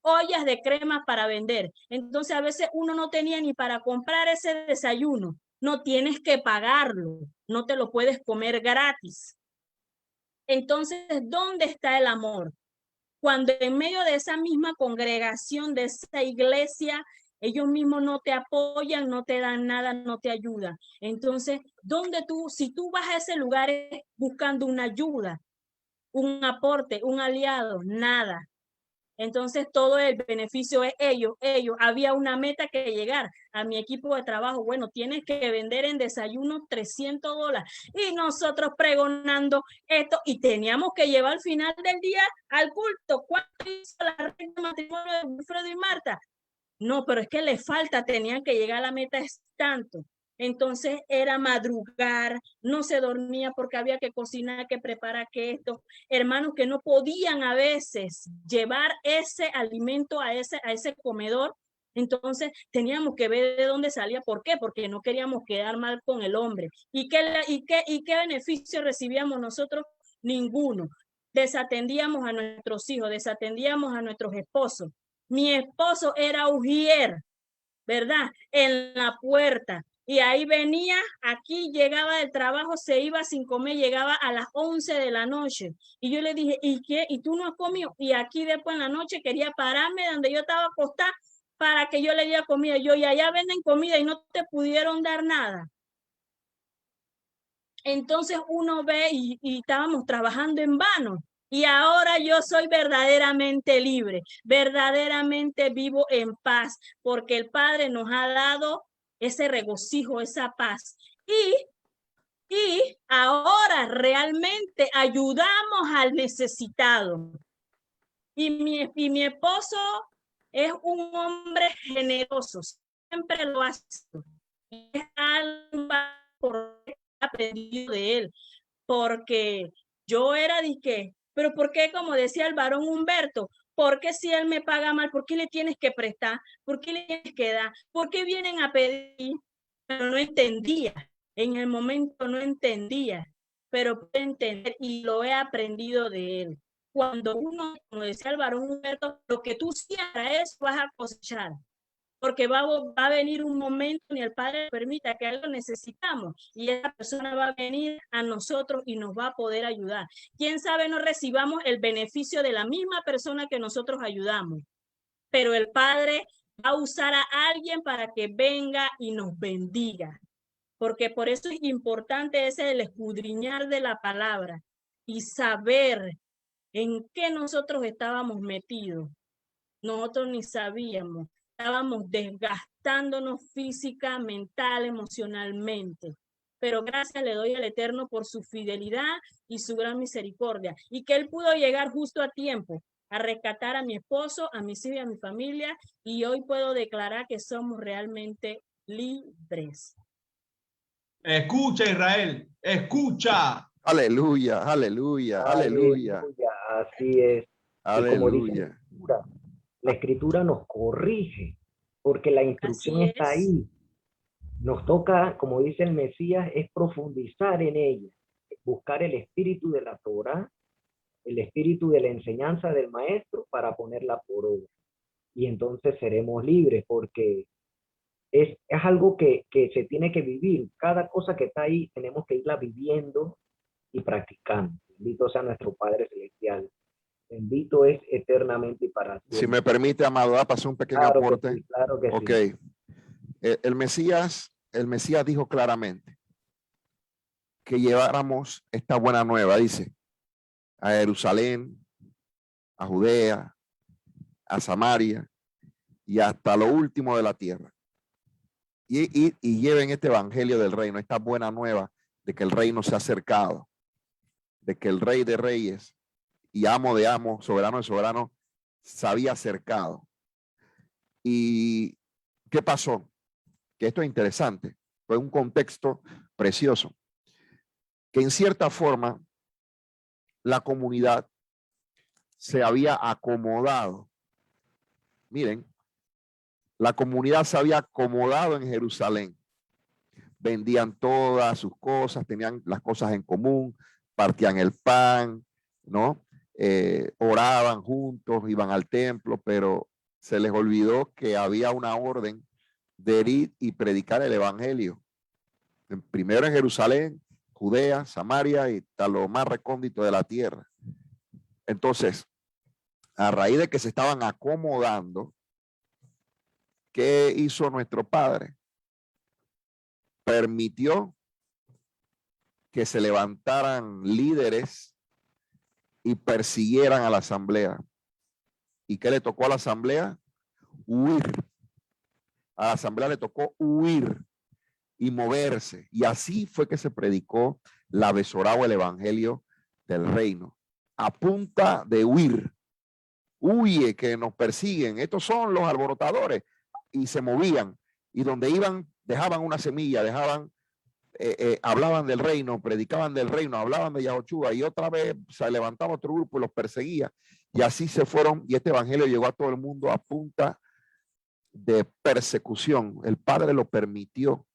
ollas de crema para vender. Entonces a veces uno no tenía ni para comprar ese desayuno. No tienes que pagarlo, no te lo puedes comer gratis. Entonces, ¿dónde está el amor? Cuando en medio de esa misma congregación, de esa iglesia, ellos mismos no te apoyan, no te dan nada, no te ayudan. Entonces, si tú vas a ese lugar buscando una ayuda, un aporte, un aliado, nada. Entonces, todo el beneficio es ellos. Había una meta que llegar a mi equipo de trabajo. Bueno, tienes que vender en desayuno $300. Y nosotros pregonando esto. Y teníamos que llevar al final del día al culto. ¿Cuánto hizo la reina de matrimonio de Wilfredo y Marta? No, pero es que le falta. Tenían que llegar a la meta, es tanto. Entonces era madrugar, no se dormía porque había que cocinar, que preparar, que esto. Hermanos que no podían a veces llevar ese alimento a ese comedor. Entonces teníamos que ver de dónde salía. ¿Por qué? Porque no queríamos quedar mal con el hombre. ¿Y qué beneficio recibíamos nosotros? Ninguno. Desatendíamos a nuestros hijos, desatendíamos a nuestros esposos. Mi esposo era ujier, ¿verdad? En la puerta. Y ahí venía, aquí llegaba del trabajo, se iba sin comer, llegaba a las 11 de la noche. Y yo le dije, ¿y qué? ¿Y tú no has comido? Y aquí después en la noche quería pararme donde yo estaba acostada para que yo le diera comida. Y allá venden comida y no te pudieron dar nada. Entonces uno ve y estábamos trabajando en vano. Y ahora yo soy verdaderamente libre, verdaderamente vivo en paz, porque el Padre nos ha dado ese regocijo, esa paz. Y ahora realmente ayudamos al necesitado. Y mi esposo es un hombre generoso, siempre lo hace. Es algo por aprendido de él, porque yo era de pero ¿por qué, como decía el varón Humberto, por qué si él me paga mal, por qué le tienes que prestar, por qué le tienes que dar, por qué vienen a pedir? Pero no entendía, en el momento no entendía, pero puedo entender y lo he aprendido de él. Cuando uno, como decía el varón Humberto, lo que tú siembras vas a cosechar. Porque va a venir un momento ni el Padre permita que algo necesitamos y esa persona va a venir a nosotros y nos va a poder ayudar. Quién sabe no recibamos el beneficio de la misma persona que nosotros ayudamos, pero el Padre va a usar a alguien para que venga y nos bendiga. Porque por eso es importante ese el escudriñar de la palabra y saber en qué nosotros estábamos metidos. Nosotros ni sabíamos. Estábamos desgastándonos física, mental, emocionalmente. Pero gracias le doy al Eterno por su fidelidad y su gran misericordia. Y que Él pudo llegar justo a tiempo a rescatar a mi esposo, a mis hijos y a mi familia. Y hoy puedo declarar que somos realmente libres. Escucha, Israel, escucha. Aleluya, aleluya, aleluya, Aleluya, así es. Y como dice aleluya. la escritura nos corrige, porque la instrucción Así está es. ahí. Nos toca, como dice el Mesías, es profundizar en ella, buscar el espíritu de la Torá, el espíritu de la enseñanza del maestro para ponerla por obra. Y entonces seremos libres, porque es algo que se tiene que vivir. Cada cosa que está ahí tenemos que irla viviendo y practicando. Bendito sea nuestro Padre Celestial. Bendito es eternamente y para Si siempre. me permite, amado, pasar un pequeño Claro que aporte. sí, claro que Ok. sí. El Mesías dijo claramente que lleváramos esta buena nueva, dice, a Jerusalén, a Judea, a Samaria y hasta lo último de la tierra. Y lleven este evangelio del reino, esta buena nueva de que el reino se ha acercado, de que el rey de reyes y amo de amos, soberano de soberano, se había acercado. ¿Y qué pasó? Que esto es interesante, fue un contexto precioso, que en cierta forma la comunidad se había acomodado. Miren, la comunidad se había acomodado en Jerusalén. Vendían todas sus cosas, tenían las cosas en común, partían el pan, ¿no? Oraban juntos, iban al templo, pero se les olvidó que había una orden de ir y predicar el evangelio. Primero en Jerusalén, Judea, Samaria y hasta lo más recóndito de la tierra. Entonces, a raíz de que se estaban acomodando, ¿qué hizo nuestro Padre? Permitió que se levantaran líderes y persiguieran a la asamblea. ¿Y qué le tocó a la asamblea? Huir. A la asamblea le tocó huir y moverse. Y así fue que se predicó la Besorá o el evangelio del reino. A punta de huir. Huye, que nos persiguen. Estos son los alborotadores. Y se movían. Y donde iban, dejaban una semilla, hablaban del reino, predicaban del reino, hablaban de Yahoshua, y otra vez se levantaba otro grupo y los perseguía. Y así se fueron, y este evangelio llegó a todo el mundo a punta de persecución. El Padre lo permitió.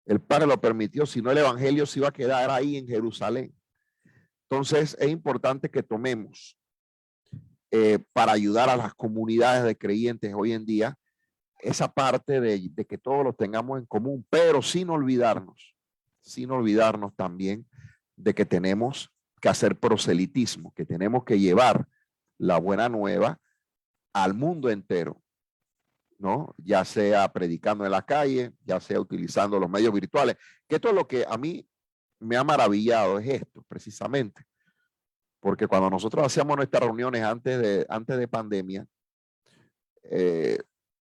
El Padre lo permitió, si no el evangelio se iba a quedar ahí en Jerusalén. Entonces es importante que tomemos para ayudar a las comunidades de creyentes hoy en día esa parte de que todos lo tengamos en común, pero sin olvidarnos también de que tenemos que hacer proselitismo, que tenemos que llevar la buena nueva al mundo entero, ¿no? Ya sea predicando en la calle, ya sea utilizando los medios virtuales, que esto es lo que a mí me ha maravillado, es esto precisamente, porque cuando nosotros hacíamos nuestras reuniones antes de pandemia,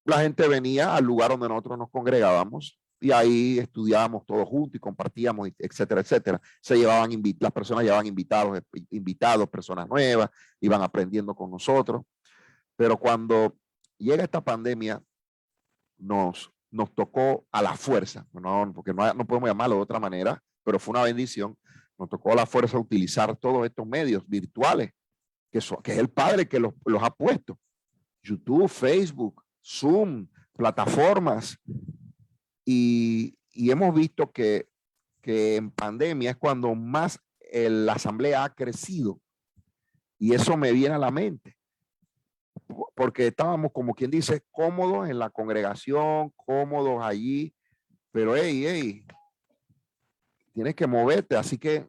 la gente venía al lugar donde nosotros nos congregábamos y ahí estudiábamos todos juntos y compartíamos, etcétera, etcétera. Las personas llevaban invitados, personas nuevas, iban aprendiendo con nosotros. Pero cuando llega esta pandemia, nos tocó a la fuerza, ¿no? Porque no podemos llamarlo de otra manera, pero fue una bendición. Nos tocó a la fuerza utilizar todos estos medios virtuales, que es el Padre que los ha puesto. YouTube, Facebook, Zoom, plataformas. Y hemos visto que en pandemia es cuando más la asamblea ha crecido. Y eso me viene a la mente. Porque estábamos, como quien dice, cómodos en la congregación, cómodos allí. Pero, hey, tienes que moverte. Así que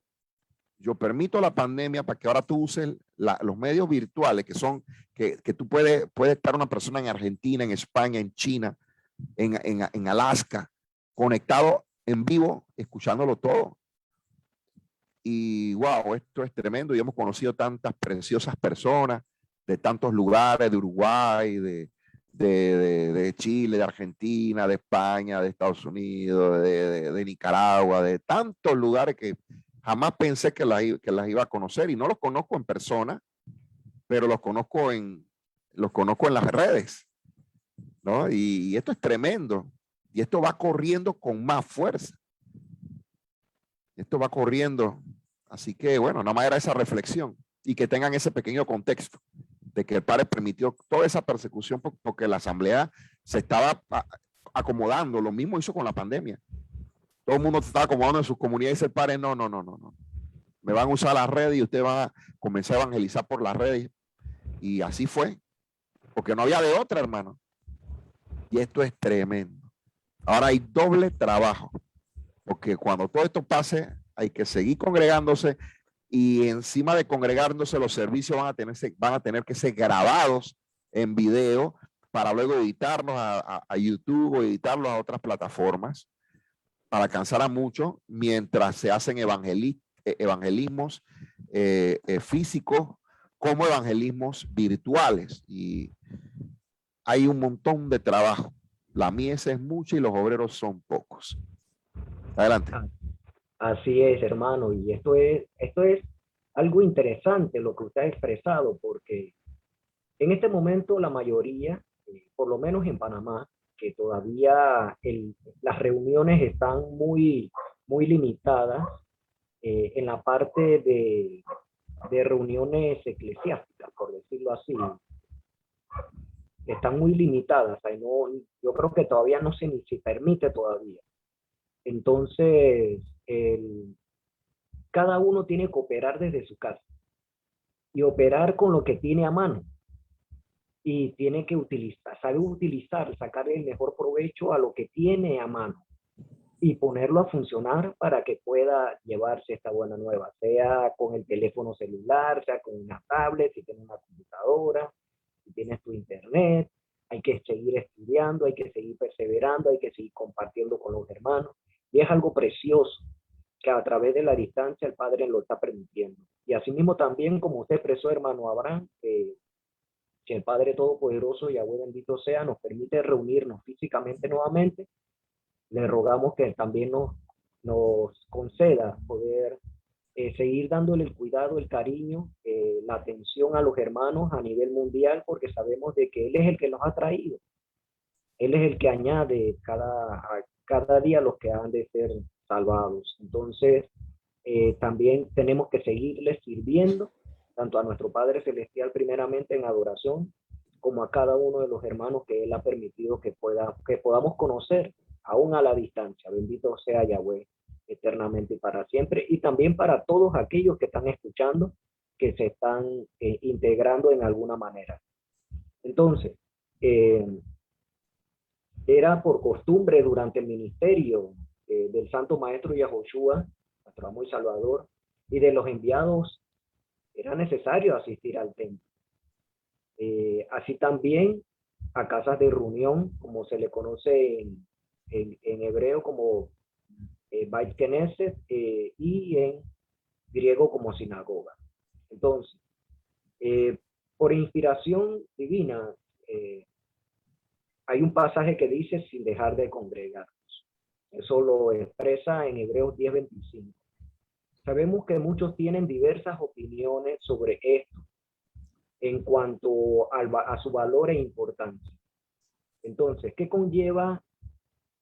yo permito la pandemia para que ahora tú uses los medios virtuales, que son que tú puedes estar una persona en Argentina, en España, en China, en Alaska, conectado en vivo, escuchándolo todo. Y wow, esto es tremendo. Y hemos conocido tantas preciosas personas de tantos lugares, de Uruguay, de Chile, de Argentina, de España, de Estados Unidos, de Nicaragua, de tantos lugares que jamás pensé que las iba a conocer, y no los conozco en persona, pero los conozco en las redes, ¿no? Y esto es tremendo, y esto va corriendo con más fuerza. Esto va corriendo. Así que, bueno, nada más era esa reflexión y que tengan ese pequeño contexto de que el Padre permitió toda esa persecución porque la asamblea se estaba acomodando. Lo mismo hizo con la pandemia. Todo el mundo se estaba acomodando en sus comunidades y dice el Padre, no. Me van a usar las redes y ustedes van a comenzar a evangelizar por las redes. Y así fue, porque no había de otra, hermano. Y esto es tremendo. Ahora hay doble trabajo, porque cuando todo esto pase, hay que seguir congregándose y encima de congregándose los servicios van a tener que ser grabados en video para luego editarlos a YouTube o editarlos a otras plataformas para alcanzar a muchos mientras se hacen evangelismos físicos como evangelismos virtuales. Y hay un montón de trabajo. La mies es mucha y los obreros son pocos. Adelante. Así es, hermano, y esto es algo interesante lo que usted ha expresado, porque en este momento la mayoría, por lo menos en Panamá, que todavía las reuniones están muy limitadas en la parte de reuniones eclesiásticas, por decirlo así, están muy limitadas. Yo creo que todavía no se ni se permite todavía. Entonces, cada uno tiene que operar desde su casa y operar con lo que tiene a mano. Y tiene que saber sacar el mejor provecho a lo que tiene a mano y ponerlo a funcionar para que pueda llevarse esta buena nueva, sea con el teléfono celular, sea con una tablet, si tienes una computadora, si tienes tu internet. Hay que seguir estudiando, hay que seguir perseverando, hay que seguir compartiendo con los hermanos. Y es algo precioso que a través de la distancia el Padre lo está permitiendo. Y asimismo también, como usted expresó, hermano Abraham, que el Padre Todopoderoso, Yahweh bendito sea, nos permite reunirnos físicamente nuevamente. Le rogamos que también nos conceda poder seguir dándole el cuidado, el cariño, la atención a los hermanos a nivel mundial, porque sabemos de que Él es el que nos ha traído. Él es el que añade cada día los que han de ser salvados. Entonces, también tenemos que seguirle sirviendo, tanto a nuestro Padre Celestial primeramente en adoración, como a cada uno de los hermanos que Él ha permitido que podamos conocer, aún a la distancia. Bendito sea Yahweh eternamente y para siempre. Y también para todos aquellos que están escuchando, que se están integrando en alguna manera. Entonces, era por costumbre durante el ministerio del Santo Maestro Yahoshua, nuestro amo y Salvador, y de los enviados, era necesario asistir al templo. Así también a casas de reunión, como se le conoce en hebreo como Beit Knesset, y en griego como sinagoga. Entonces, por inspiración divina, hay un pasaje que dice sin dejar de congregarnos. Eso lo expresa en Hebreos 10:25. Sabemos que muchos tienen diversas opiniones sobre esto en cuanto a su valor e importancia. Entonces, ¿qué conlleva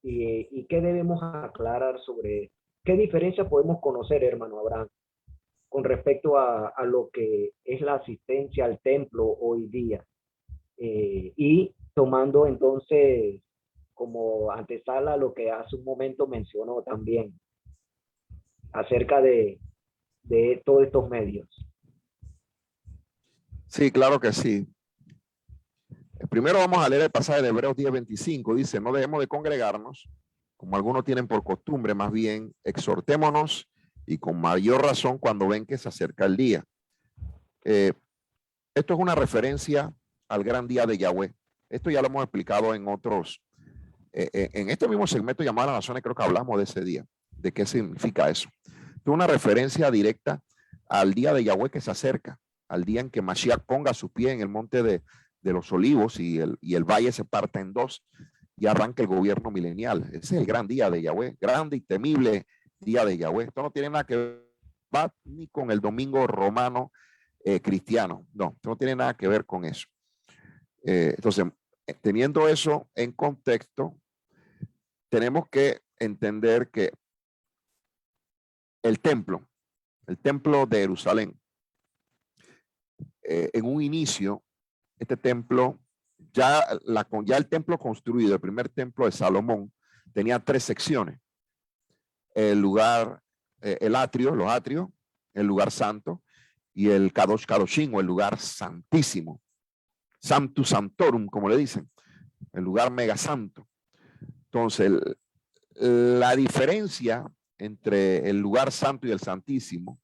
y qué debemos aclarar sobre esto? ¿Qué diferencia podemos conocer, hermano Abraham, con respecto a lo que es la asistencia al templo hoy día? Y tomando entonces como antesala lo que hace un momento mencionó también acerca de todos estos medios. Sí, claro que sí. Primero vamos a leer el pasaje de Hebreos 10:25. Dice, no debemos de congregarnos, como algunos tienen por costumbre, más bien exhortémonos y con mayor razón cuando ven que se acerca el día. Esto es una referencia al gran día de Yahweh. Esto ya lo hemos explicado en otros, en este mismo segmento llamado Las Naciones, creo que hablamos de ese día, de qué significa eso. Es una referencia directa al día de Yahweh que se acerca, al día en que Mashiach ponga su pie en el monte de los olivos y el valle se parte en dos y arranca el gobierno milenial. Ese es el gran día de Yahweh, grande y temible día de Yahweh. Esto no tiene nada que ver ni con el domingo romano cristiano, no, esto no tiene nada que ver con eso. Entonces, teniendo eso en contexto, tenemos que entender que el templo de Jerusalén. En un inicio, este templo, ya el templo construido, el primer templo de Salomón, tenía 3 secciones. El lugar, el atrio, los atrios, el lugar santo y el Kadosh Kadoshim, o el lugar santísimo. Sanctus Sanctorum, como le dicen, el lugar mega santo. Entonces, la diferencia entre el lugar santo y el santísimo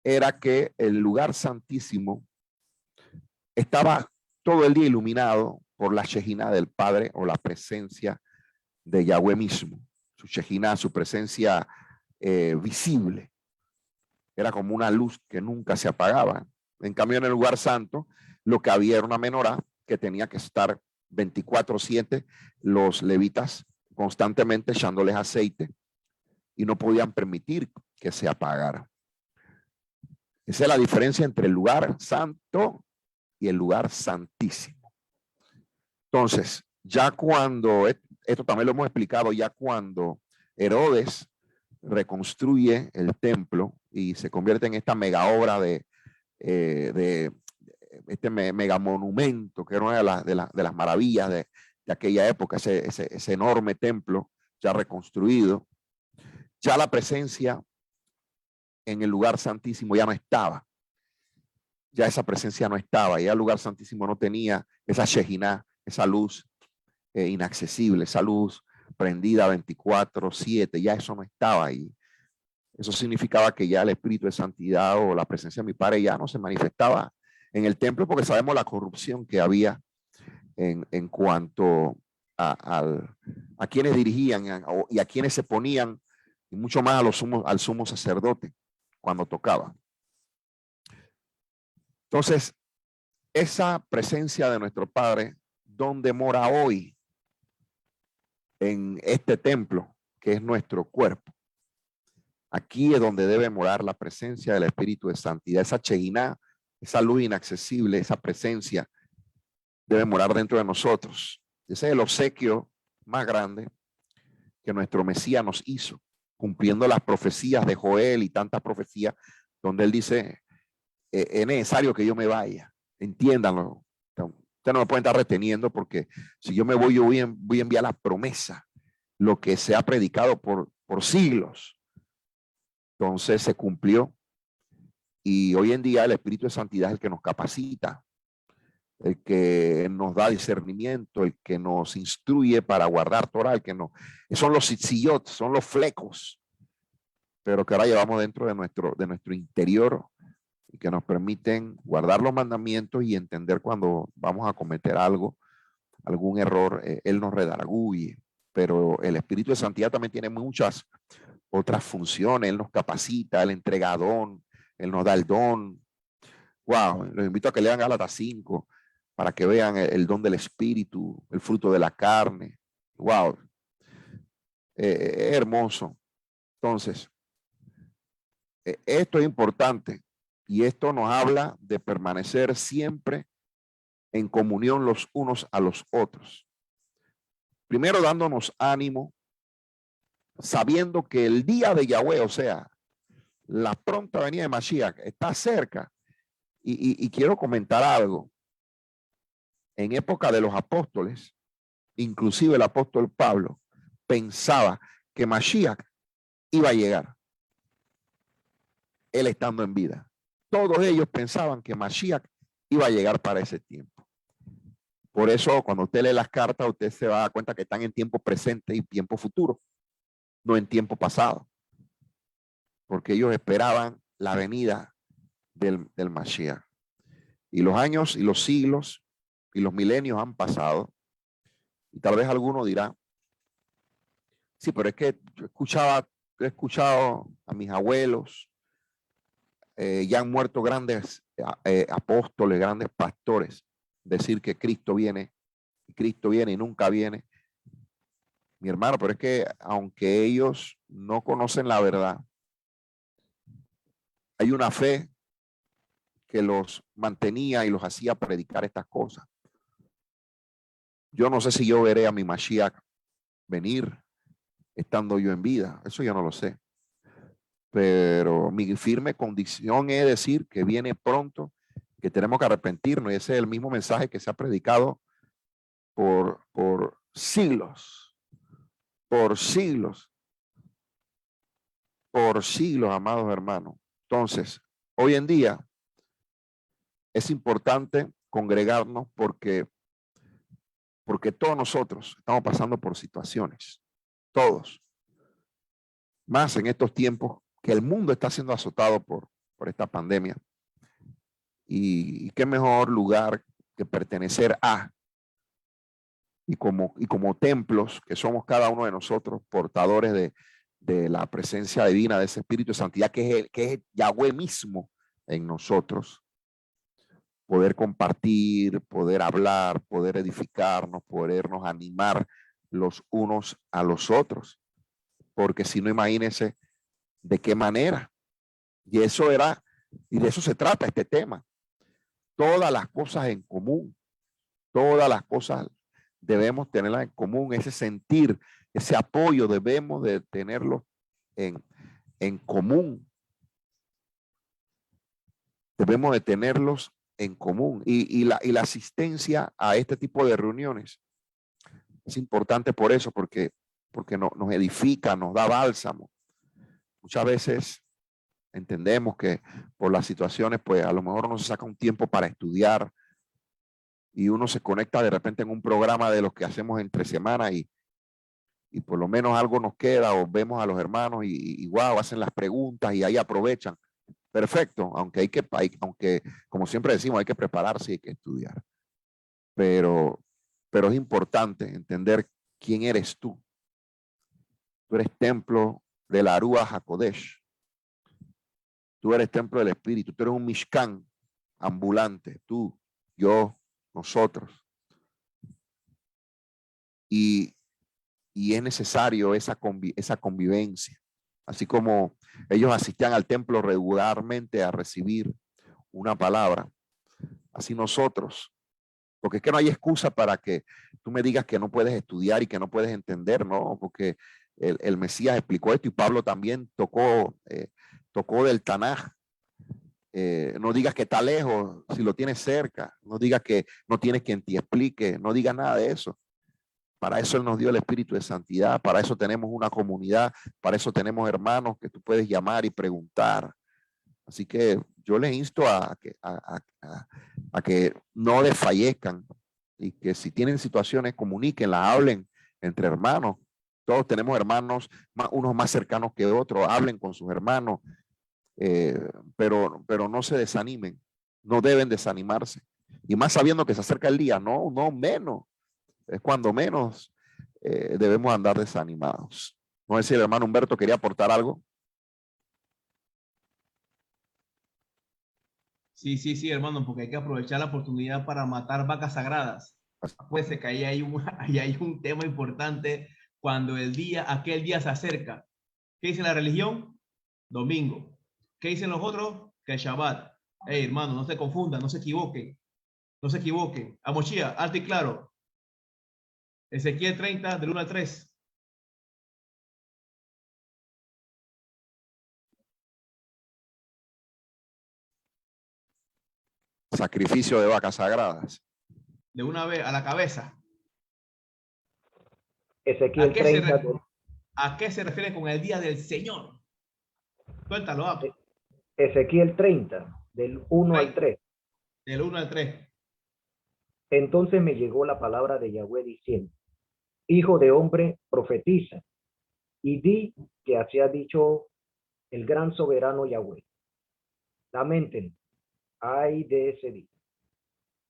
era que el lugar santísimo estaba todo el día iluminado por la Shejina del Padre, o la presencia de Yahweh mismo, su Shejina, su presencia visible. Era como una luz que nunca se apagaba. En cambio, en el lugar santo, lo que había era una menorá que tenía que estar 24/7, los levitas constantemente echándoles aceite, y no podían permitir que se apagara. Esa es la diferencia entre el lugar santo y el lugar santísimo. Entonces, ya cuando, esto también lo hemos explicado, ya cuando Herodes reconstruye el templo y se convierte en esta mega obra de este mega monumento, que era una de las maravillas de aquella época, ese enorme templo ya reconstruido, ya la presencia en el lugar santísimo ya no estaba. Ya esa presencia no estaba, ya el lugar santísimo no tenía esa Shejina, esa luz inaccesible, esa luz prendida 24/7, ya eso no estaba ahí. Eso significaba que ya el espíritu de santidad o la presencia de mi Padre ya no se manifestaba en el templo, porque sabemos la corrupción que había en cuanto a quienes dirigían y a quienes se ponían, y mucho más al sumo sacerdote cuando tocaba. Entonces, esa presencia de nuestro Padre, ¿dónde mora hoy? En este templo, que es nuestro cuerpo. Aquí es donde debe morar la presencia del Espíritu de Santidad. Esa Shejina, esa luz inaccesible, esa presencia debe morar dentro de nosotros. Ese es el obsequio más grande que nuestro Mesías nos hizo, cumpliendo las profecías de Joel y tantas profecías donde él dice, es necesario que yo me vaya. Entiéndanlo. Ustedes no me pueden estar reteniendo, porque si yo me voy, yo voy a enviar la promesa, lo que se ha predicado por siglos. Entonces se cumplió, y hoy en día el Espíritu de Santidad es el que nos capacita, el que nos da discernimiento, el que nos instruye para guardar Torah, el que no, son los tzitziyot, son los flecos, pero que ahora llevamos dentro de nuestro interior, y que nos permiten guardar los mandamientos y entender cuando vamos a cometer algún error. Él nos redarguye, pero el Espíritu de Santidad también tiene muchas otras funciones. Él nos capacita, Él entrega don, Él nos da el don. Wow, los invito a que lean Gálatas 5 para que vean el don del Espíritu, el fruto de la carne. Wow, hermoso. Entonces, esto es importante, y esto nos habla de permanecer siempre en comunión los unos a los otros. Primero, dándonos ánimo, sabiendo que el día de Yahweh, o sea, la pronta venida de Mashiach, está cerca. Y quiero comentar algo. En época de los apóstoles, inclusive el apóstol Pablo pensaba que Mashiach iba a llegar, él estando en vida. Todos ellos pensaban que Mashiach iba a llegar para ese tiempo. Por eso, cuando usted lee las cartas, usted se va a dar cuenta que están en tiempo presente y tiempo futuro, no en tiempo pasado, porque ellos esperaban la venida del Mashiach. Y los años y los siglos y los milenios han pasado, y tal vez alguno dirá, sí, pero es que yo he escuchado a mis abuelos, ya han muerto grandes apóstoles, grandes pastores, decir que Cristo viene y nunca viene. Mi hermano, pero es que aunque ellos no conocen la verdad, hay una fe que los mantenía y los hacía predicar estas cosas. Yo no sé si yo veré a mi Mashiach venir estando yo en vida, eso yo no lo sé. pero mi firme condición es decir que viene pronto, que tenemos que arrepentirnos, y ese es el mismo mensaje que se ha predicado por siglos, por siglos, por siglos, amados hermanos. Entonces, hoy en día es importante congregarnos porque todos nosotros estamos pasando por situaciones, todos, más en estos tiempos que el mundo está siendo azotado por esta pandemia. Y qué mejor lugar que pertenecer a, y como templos que somos cada uno de nosotros, portadores de la presencia divina, de ese Espíritu de Santidad que es Yahweh mismo en nosotros. Poder compartir, poder hablar, poder edificarnos, podernos animar los unos a los otros. Porque si no, imagínense de qué manera. Y de eso se trata este tema. Todas las cosas en común, todas las cosas debemos tenerlas en común, ese sentir, ese apoyo debemos de tenerlo en común. Debemos de tenerlos en común. Y la asistencia a este tipo de reuniones es importante por eso, porque nos edifica, nos da bálsamo. Muchas veces entendemos que por las situaciones, pues a lo mejor no se saca un tiempo para estudiar y uno se conecta de repente en un programa de los que hacemos entre semanas y por lo menos algo nos queda, o vemos a los hermanos y wow, hacen las preguntas y ahí aprovechan. Perfecto, aunque como siempre decimos, hay que prepararse y hay que estudiar. Pero es importante entender quién eres tú. Tú eres templo de la Ruach HaKodesh. Tú eres templo del Espíritu. Tú eres un Mishkan ambulante. Tú, yo, nosotros. Y es necesario esa convivencia. Así como ellos asistían al templo regularmente a recibir una palabra, así nosotros. Porque es que no hay excusa para que tú me digas que no puedes estudiar y que no puedes entender, ¿no? Porque el Mesías explicó esto y Pablo también tocó del Tanaj. No digas que está lejos si lo tienes cerca. No digas que no tienes quien te explique. No digas nada de eso. Para eso Él nos dio el Espíritu de Santidad. Para eso tenemos una comunidad. Para eso tenemos hermanos que tú puedes llamar y preguntar. Así que yo les insto a que no desfallezcan y que si tienen situaciones, comuníquenlas, hablen entre hermanos. Todos tenemos hermanos, unos más cercanos que otros, hablen con sus hermanos, pero no se desanimen, no deben desanimarse. Y más sabiendo que se acerca el día, no menos, es cuando menos debemos andar desanimados. No sé si el hermano Humberto quería aportar algo. Sí, hermano, porque hay que aprovechar la oportunidad para matar vacas sagradas. Pues que ahí hay un tema importante cuando aquel día se acerca. ¿Qué dice la religión? Domingo. ¿Qué dicen los otros? Que es Shabbat. Hey, hermano, no se confundan, no se equivoquen. No se equivoquen. A Mochía, alto y claro. Ezequiel 30, del 1 al 3. Sacrificio de vacas sagradas. De una vez a la cabeza. Ezequiel 30. ¿A qué se refiere con el día del Señor? Cuéntalo, Apo. Ezequiel 30, del 1 al 3. Del 1 al 3. Entonces me llegó la palabra de Yahweh diciendo: Hijo de hombre, profetiza y di que así ha dicho el gran soberano Yahweh. Lamenten, ay de ese día,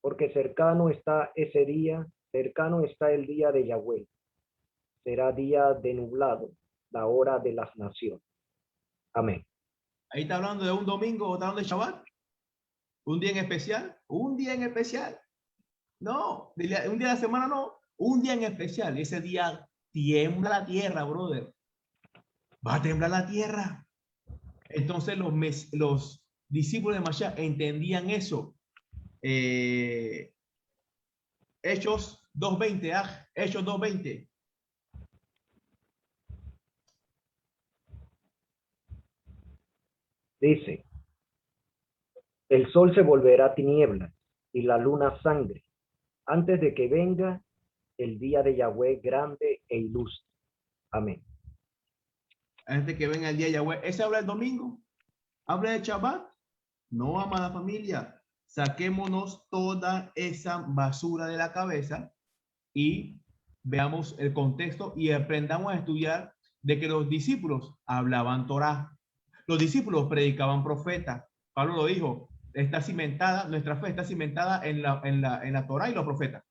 porque cercano está ese día, cercano está el día de Yahweh. Será día de nublado, la hora de las naciones. Amén. Ahí está hablando de un domingo o está hablando de Shabbat. ¿Un día en especial? Un día en especial. No, un día de la semana no. Un día en especial. Y ese día tiembla la tierra, brother. Va a temblar la tierra. Entonces los discípulos de Mashiach entendían eso. Hechos 2.20. Hechos 2.20. Dice, el sol se volverá tinieblas y la luna sangre, antes de que venga el día de Yahweh grande e ilustre. Amén. Antes de que venga el día de Yahweh. ¿Ese habla el domingo? ¿Habla de Shabbat? No, amada familia. Saquémonos toda esa basura de la cabeza y veamos el contexto y aprendamos a estudiar de que los discípulos hablaban Torah. Los discípulos predicaban profetas. Pablo lo dijo, está cimentada, nuestra fe está cimentada en la Torah y los profetas.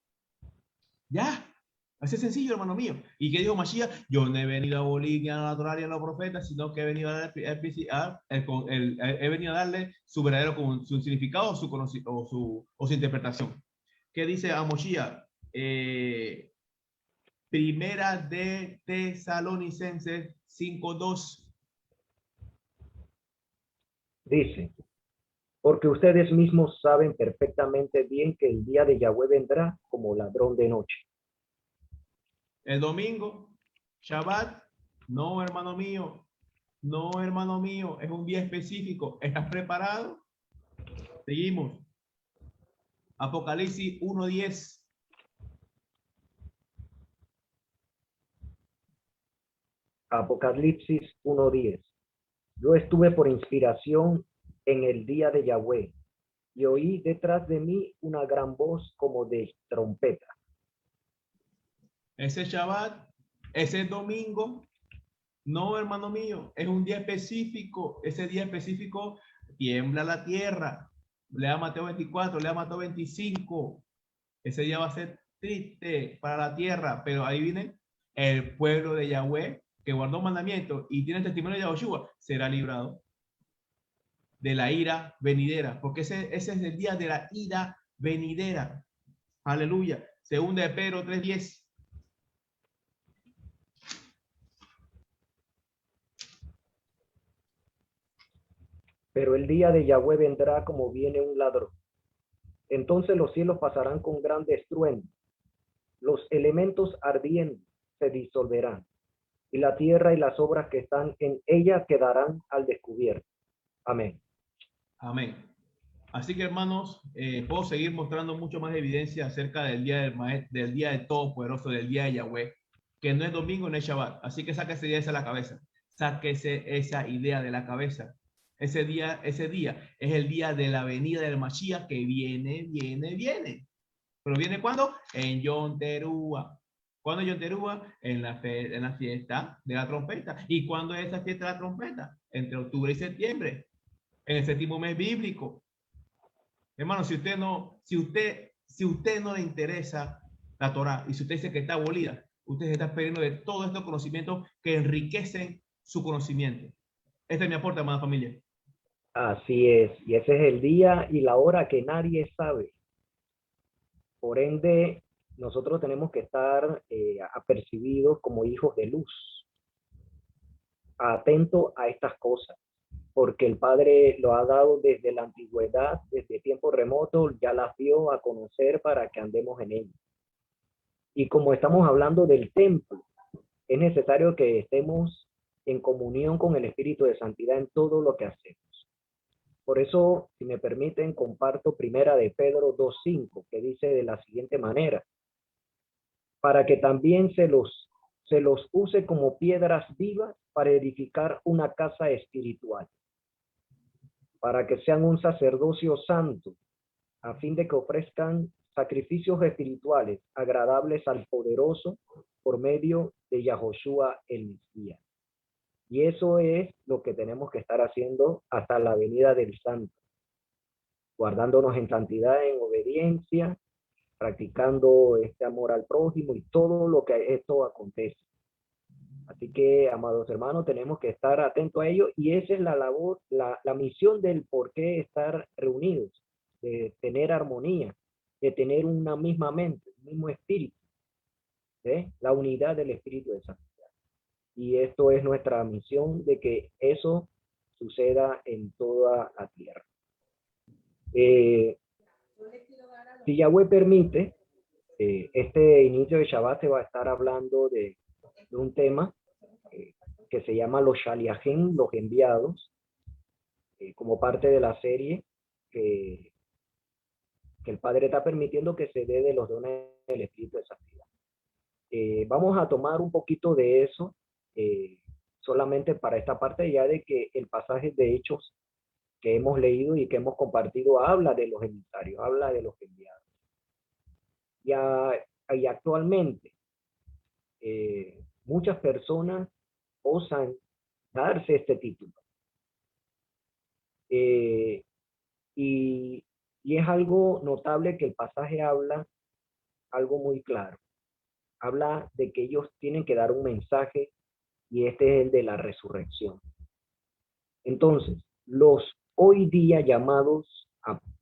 Ya, así es sencillo, hermano mío. ¿Y qué dijo Mashiach? Yo no he venido a abolir ni a la Torah ni a los profetas, sino que he venido a darle su verdadero su significado o su interpretación. ¿Qué dice a Mashiach? Primera de Tesalonicenses 5:2. Dice, porque ustedes mismos saben perfectamente bien que el día de Yahweh vendrá como ladrón de noche. El domingo, Shabbat, no, hermano mío, no, hermano mío, es un día específico. ¿Estás preparado? Seguimos. Apocalipsis 1:10. Apocalipsis 1:10. Yo estuve por inspiración en el día de Yahweh y oí detrás de mí una gran voz como de trompeta. Ese Shabbat, ese domingo, no, hermano mío, es un día específico. Ese día específico tiembla la tierra. Lea Mateo 24, lea Mateo 25. Ese día va a ser triste para la tierra, pero ahí viene el pueblo de Yahweh que guardó mandamientos y tiene el testimonio de Yahushua, será librado de la ira venidera, porque ese es el día de la ira venidera. Aleluya. Segunda de Pedro 3:10. Pero el día de Yahweh vendrá como viene un ladrón. Entonces los cielos pasarán con gran estruendo, los elementos ardientes se disolverán, y la tierra y las obras que están en ella quedarán al descubierto. Amén. Amén. Así que, hermanos, puedo seguir mostrando mucho más evidencia acerca del día del día del Todopoderoso, del día de Yahweh, que no es domingo, no es Shabbat. Así que saque esa idea de la cabeza. Sáquese esa idea de la cabeza. Ese día es el día de la venida del Mashiach que viene. ¿Pero viene cuándo? En Yom Teruah. ¿Cuándo es Yom Teruah? En la fiesta de la trompeta. ¿Y cuándo es esa fiesta de la trompeta? Entre octubre y septiembre, en el séptimo mes bíblico. Hermano, si usted no le interesa la Torah y si usted dice que está abolida, usted se está perdiendo de todos estos conocimientos que enriquecen su conocimiento. Este es mi aporte, amada familia. Así es, y ese es el día y la hora que nadie sabe. Por ende, nosotros tenemos que estar apercibidos como hijos de luz, atentos a estas cosas, porque el Padre lo ha dado desde la antigüedad, desde tiempo remoto, ya las dio a conocer para que andemos en ellas. Y como estamos hablando del templo, es necesario que estemos en comunión con el Espíritu de Santidad en todo lo que hacemos. Por eso, si me permiten, comparto primera de Pedro 2:5, que dice de la siguiente manera: para que también se los use como piedras vivas para edificar una casa espiritual, para que sean un sacerdocio santo, a fin de que ofrezcan sacrificios espirituales agradables al poderoso por medio de Yahoshua el Mesías. Y eso es lo que tenemos que estar haciendo hasta la venida del Santo, guardándonos en santidad, en obediencia, practicando este amor al prójimo y todo lo que esto acontece. Así que, amados hermanos, tenemos que estar atentos a ello y esa es la labor, la misión del por qué estar reunidos, de tener armonía, de tener una misma mente, un mismo espíritu, la unidad del Espíritu de Santidad. Y esto es nuestra misión, de que eso suceda en toda la tierra. Si Yahweh permite, este inicio de Shabbat se va a estar hablando de un tema que se llama los Shaliachim, los enviados. como parte de la serie que el Padre está permitiendo que se dé de los dones del Espíritu de Santidad. Vamos a tomar un poquito de eso solamente para esta parte, ya de que el pasaje de Hechos que hemos leído y que hemos compartido habla de los emisarios, habla de los enviados. Y actualmente muchas personas osan darse este título. Y es algo notable que el pasaje habla algo muy claro. Habla de que ellos tienen que dar un mensaje y este es el de la resurrección. Entonces, los hoy día llamados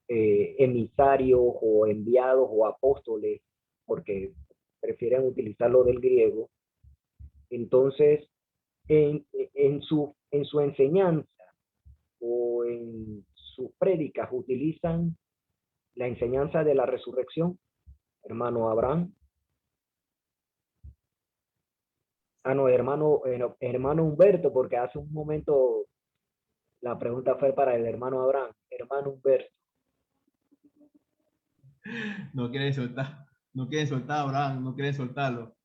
emisarios o enviados o apóstoles, porque prefieren utilizarlo del griego, entonces en su enseñanza o en sus prédicas utilizan la enseñanza de la resurrección, hermano Abraham. No, hermano Humberto, porque hace un momento la pregunta fue para el hermano Abraham. Hermano Humberto. No quiere soltar, no quiere soltar a Abraham, no quiere soltarlo.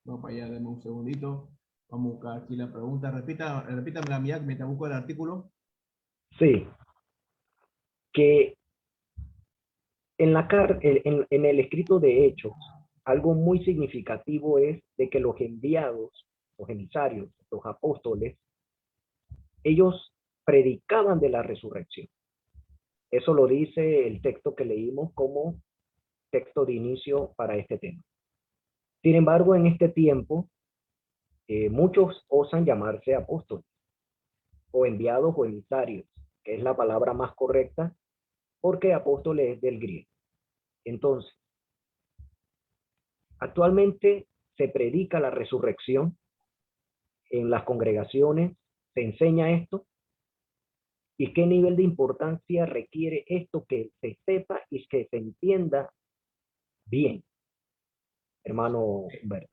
Vamos para allá, deme un segundito. Vamos a buscar aquí la pregunta. Repítame la mía mientras busco el artículo. Sí. Que en el escrito de Hechos, algo muy significativo es de que los enviados, los emisarios, los apóstoles, ellos predicaban de la resurrección. Eso lo dice el texto que leímos como texto de inicio para este tema. Sin embargo, en este tiempo, muchos osan llamarse apóstoles, o enviados o emisarios, que es la palabra más correcta, porque apóstoles es del griego. Entonces, actualmente se predica la resurrección en las congregaciones, se enseña esto, y qué nivel de importancia requiere esto que se sepa y que se entienda bien, hermano Humberto.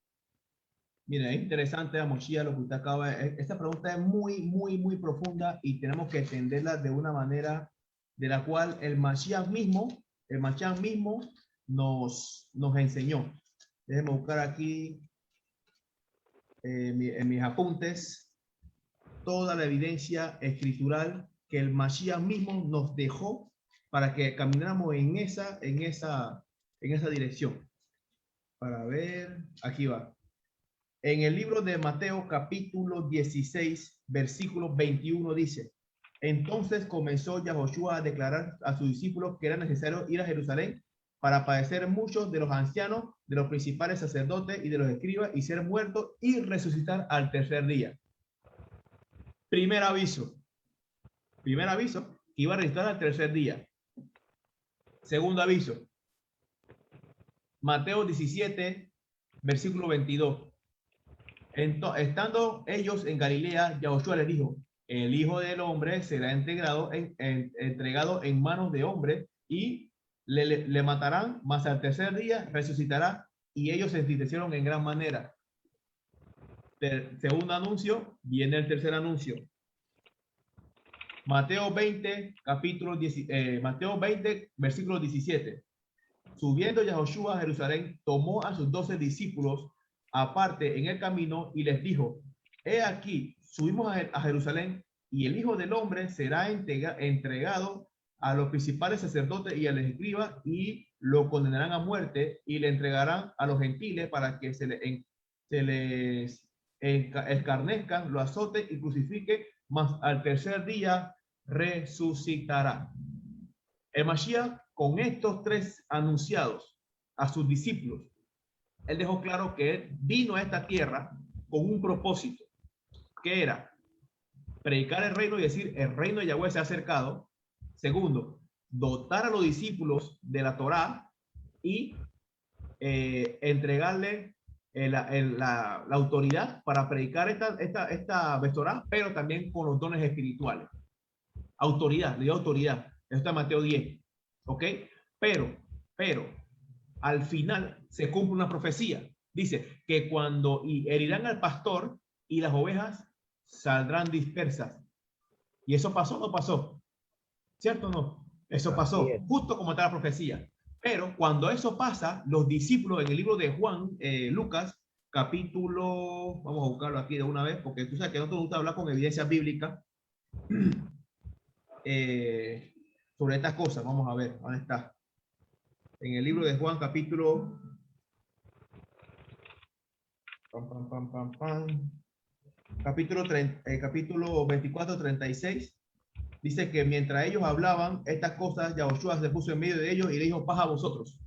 Mira, es interesante, Amoshia, lo que usted acaba de... Esta pregunta es muy, muy, muy profunda y tenemos que entenderla de una manera de la cual el Mashiach mismo nos enseñó. Déjenme buscar aquí en mis apuntes toda la evidencia escritural que el Mashiach mismo nos dejó para que camináramos en esa dirección. Para ver, aquí va. En el libro de Mateo, capítulo 16, versículo 21 dice: entonces comenzó Yahoshua a declarar a sus discípulos que era necesario ir a Jerusalén para padecer muchos de los ancianos, de los principales sacerdotes y de los escribas, y ser muerto y resucitar al tercer día. Primer aviso, iba a resucitar al tercer día. Segundo aviso, Mateo 17, versículo 22. Estando ellos en Galilea, Yahoshua les dijo: el Hijo del Hombre será entregado en manos de hombres y le matarán, mas al tercer día resucitará. Y ellos se entristecieron en gran manera. Segundo anuncio, viene el tercer anuncio. Mateo 20, Mateo 20, versículo 17. Subiendo Yahoshua a Jerusalén, tomó a sus 12 discípulos aparte en el camino y les dijo: he aquí, subimos a Jerusalén, y el Hijo del Hombre será entregado a los principales sacerdotes y a los escribas, y lo condenarán a muerte y le entregarán a los gentiles para que se les escarnezcan, lo azoten y crucifiquen, mas al tercer día resucitará. El Mashiach, con estos tres anunciados a sus discípulos, él dejó claro que él vino a esta tierra con un propósito, que era predicar el reino y decir: el reino de Yahweh se ha acercado. Segundo, dotar a los discípulos de la Torá y entregarle la autoridad para predicar esta Torá, pero también con los dones espirituales. Autoridad, le dio autoridad. Esto está en Mateo 10. ¿Ok? Pero al final se cumple una profecía. Dice que cuando herirán al pastor y las ovejas saldrán dispersas. ¿Y eso pasó o no pasó? ¿Cierto o no? Eso pasó, justo como está la profecía. Pero cuando eso pasa, los discípulos en el libro de Juan, Lucas, capítulo, vamos a buscarlo aquí de una vez, porque tú sabes que no te gusta hablar con evidencia bíblica sobre estas cosas. Vamos a ver, ¿dónde está? En el libro de Juan, capítulo... capítulo 24, 36. Dice que mientras ellos hablaban estas cosas, Yahushua se puso en medio de ellos y le dijo: paz a vosotros.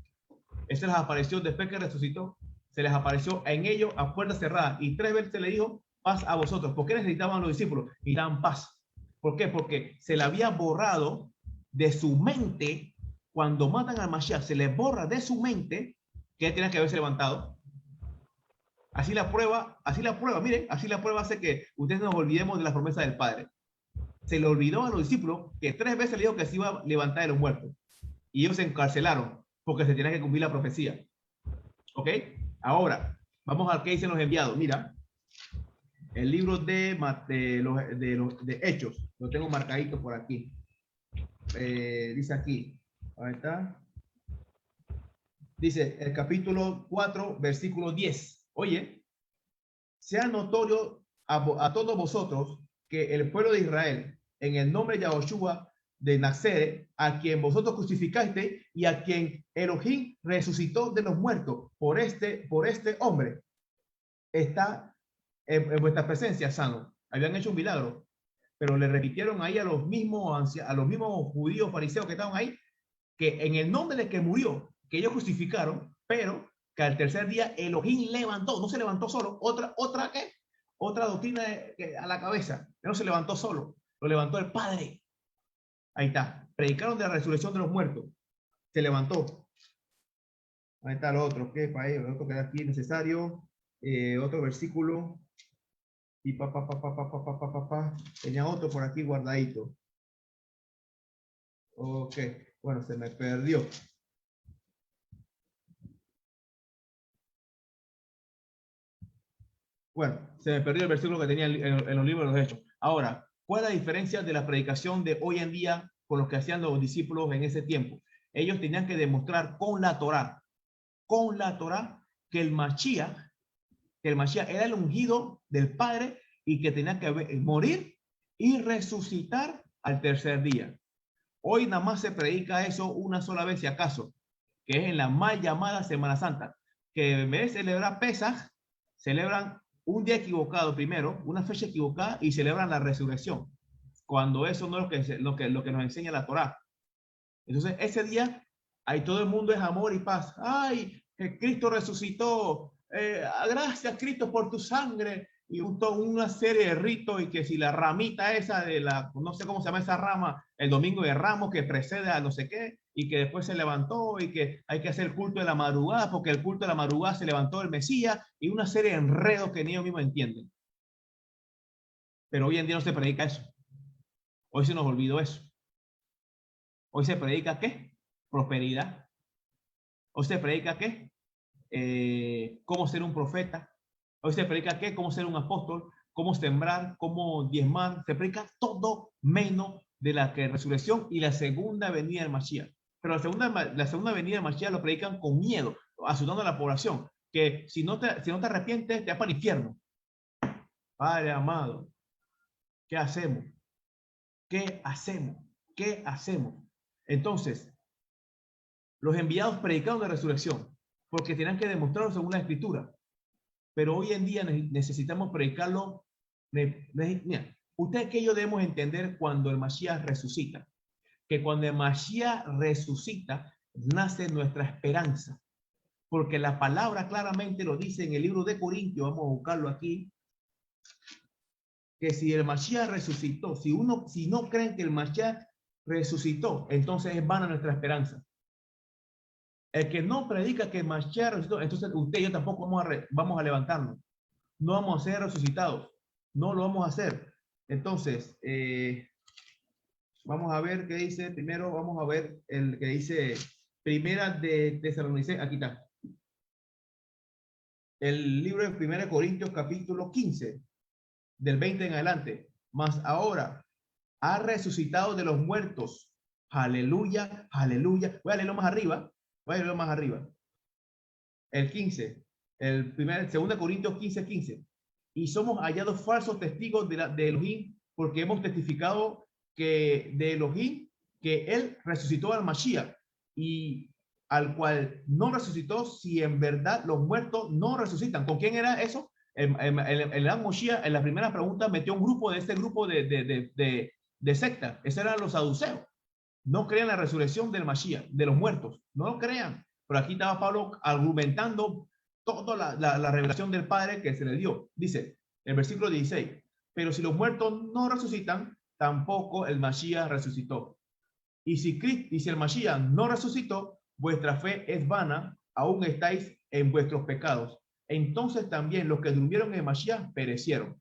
Esa les apareció después que resucitó. Se les apareció en ellos a puerta cerrada y 3 veces le dijo: paz a vosotros. ¿Por qué necesitaban los discípulos? Necesitaban paz. ¿Por qué? Porque se le había borrado de su mente. Cuando matan al Mashiach, se les borra de su mente que tenía que haberse levantado. Así la prueba, miren, así la prueba hace que ustedes nos olvidemos de la promesa del Padre. Se le olvidó a los discípulos que 3 veces le dijo que se iba a levantar de los muertos. Y ellos se encarcelaron porque se tenía que cumplir la profecía. ¿Ok? Ahora, vamos a qué dicen los enviados. Mira, el libro de Hechos, lo tengo marcadito por aquí. Dice aquí, ahí está. Dice el capítulo 4, versículo 10. Oye, sea notorio a todos vosotros que el pueblo de Israel, en el nombre de Yahushua de Nazaret, a quien vosotros crucificaste y a quien Elohim resucitó de los muertos, por este hombre, está en vuestra presencia sano. Habían hecho un milagro, pero le repitieron ahí a los mismos judíos fariseos que estaban ahí, que en el nombre de que murió, que ellos crucificaron, pero que al tercer día Elohim levantó, no se levantó solo, otra doctrina a la cabeza, no se levantó solo, lo levantó el Padre. Ahí está, predicaron de la resurrección de los muertos, se levantó. Ahí está lo otro, que para ello, el otro que aquí necesario, otro versículo, y tenía otro por aquí guardadito. Ok, bueno, se me perdió. Bueno, se me perdió el versículo que tenía en los libros de los Hechos. Ahora, ¿cuál es la diferencia de la predicación de hoy en día con lo que hacían los discípulos en ese tiempo? Ellos tenían que demostrar con la Torá, que el Mashiach era el ungido del Padre y que tenía que morir y resucitar al tercer día. Hoy nada más se predica eso una sola vez, si acaso, que es en la mal llamada Semana Santa, que en vez de celebrar Pesaj, celebran un día equivocado primero, una fecha equivocada, y celebran la resurrección, cuando eso no es lo que nos enseña la Torá. Entonces, ese día, ahí todo el mundo es amor y paz. ¡Ay, Cristo resucitó! Gracias, Cristo, por tu sangre. Y una serie de ritos, y que si la ramita esa no sé cómo se llama esa rama, el domingo de Ramos, que precede a no sé qué, y que después se levantó, y que hay que hacer el culto de la madrugada, porque el culto de la madrugada se levantó el Mesías, y una serie de enredos que ni ellos mismos entienden. Pero hoy en día no se predica eso. Hoy se nos olvidó eso. Hoy se predica ¿qué? Prosperidad. Hoy se predica ¿qué? Cómo ser un profeta. Hoy se predica ¿qué? Cómo ser un apóstol, cómo sembrar, cómo diezmar. Se predica todo menos de la resurrección y la segunda venida del Mashiach. Pero la segunda venida del Mashiach lo predican con miedo, asustando a la población, que si no te arrepientes, te vas para el infierno. Padre amado, ¿qué hacemos? ¿Qué hacemos? ¿Qué hacemos? Entonces, los enviados predicaron la resurrección porque tenían que demostrarlo según la Escritura. Pero hoy en día necesitamos predicarlo. Mira, ustedes que yo debemos entender cuando el Mashiach resucita. Que cuando el Mashiach resucita, nace nuestra esperanza. Porque la palabra claramente lo dice en el libro de Corintios, vamos a buscarlo aquí, que si el Mashiach resucitó, si no creen que el Mashiach resucitó, entonces es vana nuestra esperanza. El que no predica que el Mashiach resucitó, entonces usted y yo tampoco vamos a levantarnos. No vamos a ser resucitados. No lo vamos a hacer. Entonces, vamos a ver qué dice. Primero vamos a ver el que dice Primera de Tesalonicenses. Aquí está. el libro de 1 Corintios capítulo 15, del 20 en adelante. Mas ahora ha resucitado de los muertos. Aleluya, aleluya. Voy a leerlo más arriba. Voy a leerlo más arriba. El 15, el 2 Corintios 15, 15. Y somos hallados falsos testigos de Elohim, porque hemos testificado que de Elohim, que él resucitó al Mashiach, y al cual no resucitó, si en verdad los muertos no resucitan. ¿Con quién era eso? El Mashiach, en la primera pregunta, metió un grupo de este grupo de secta. Esos eran los saduceos. No crean la resurrección del Mashiach, de los muertos. No lo crean. Pero aquí estaba Pablo argumentando toda la revelación del Padre que se le dio. Dice, el versículo 16, pero si los muertos no resucitan, tampoco el Mashiach resucitó. Y si el Mashiach no resucitó, vuestra fe es vana, aún estáis en vuestros pecados. Entonces también los que durmieron en Mashiach perecieron.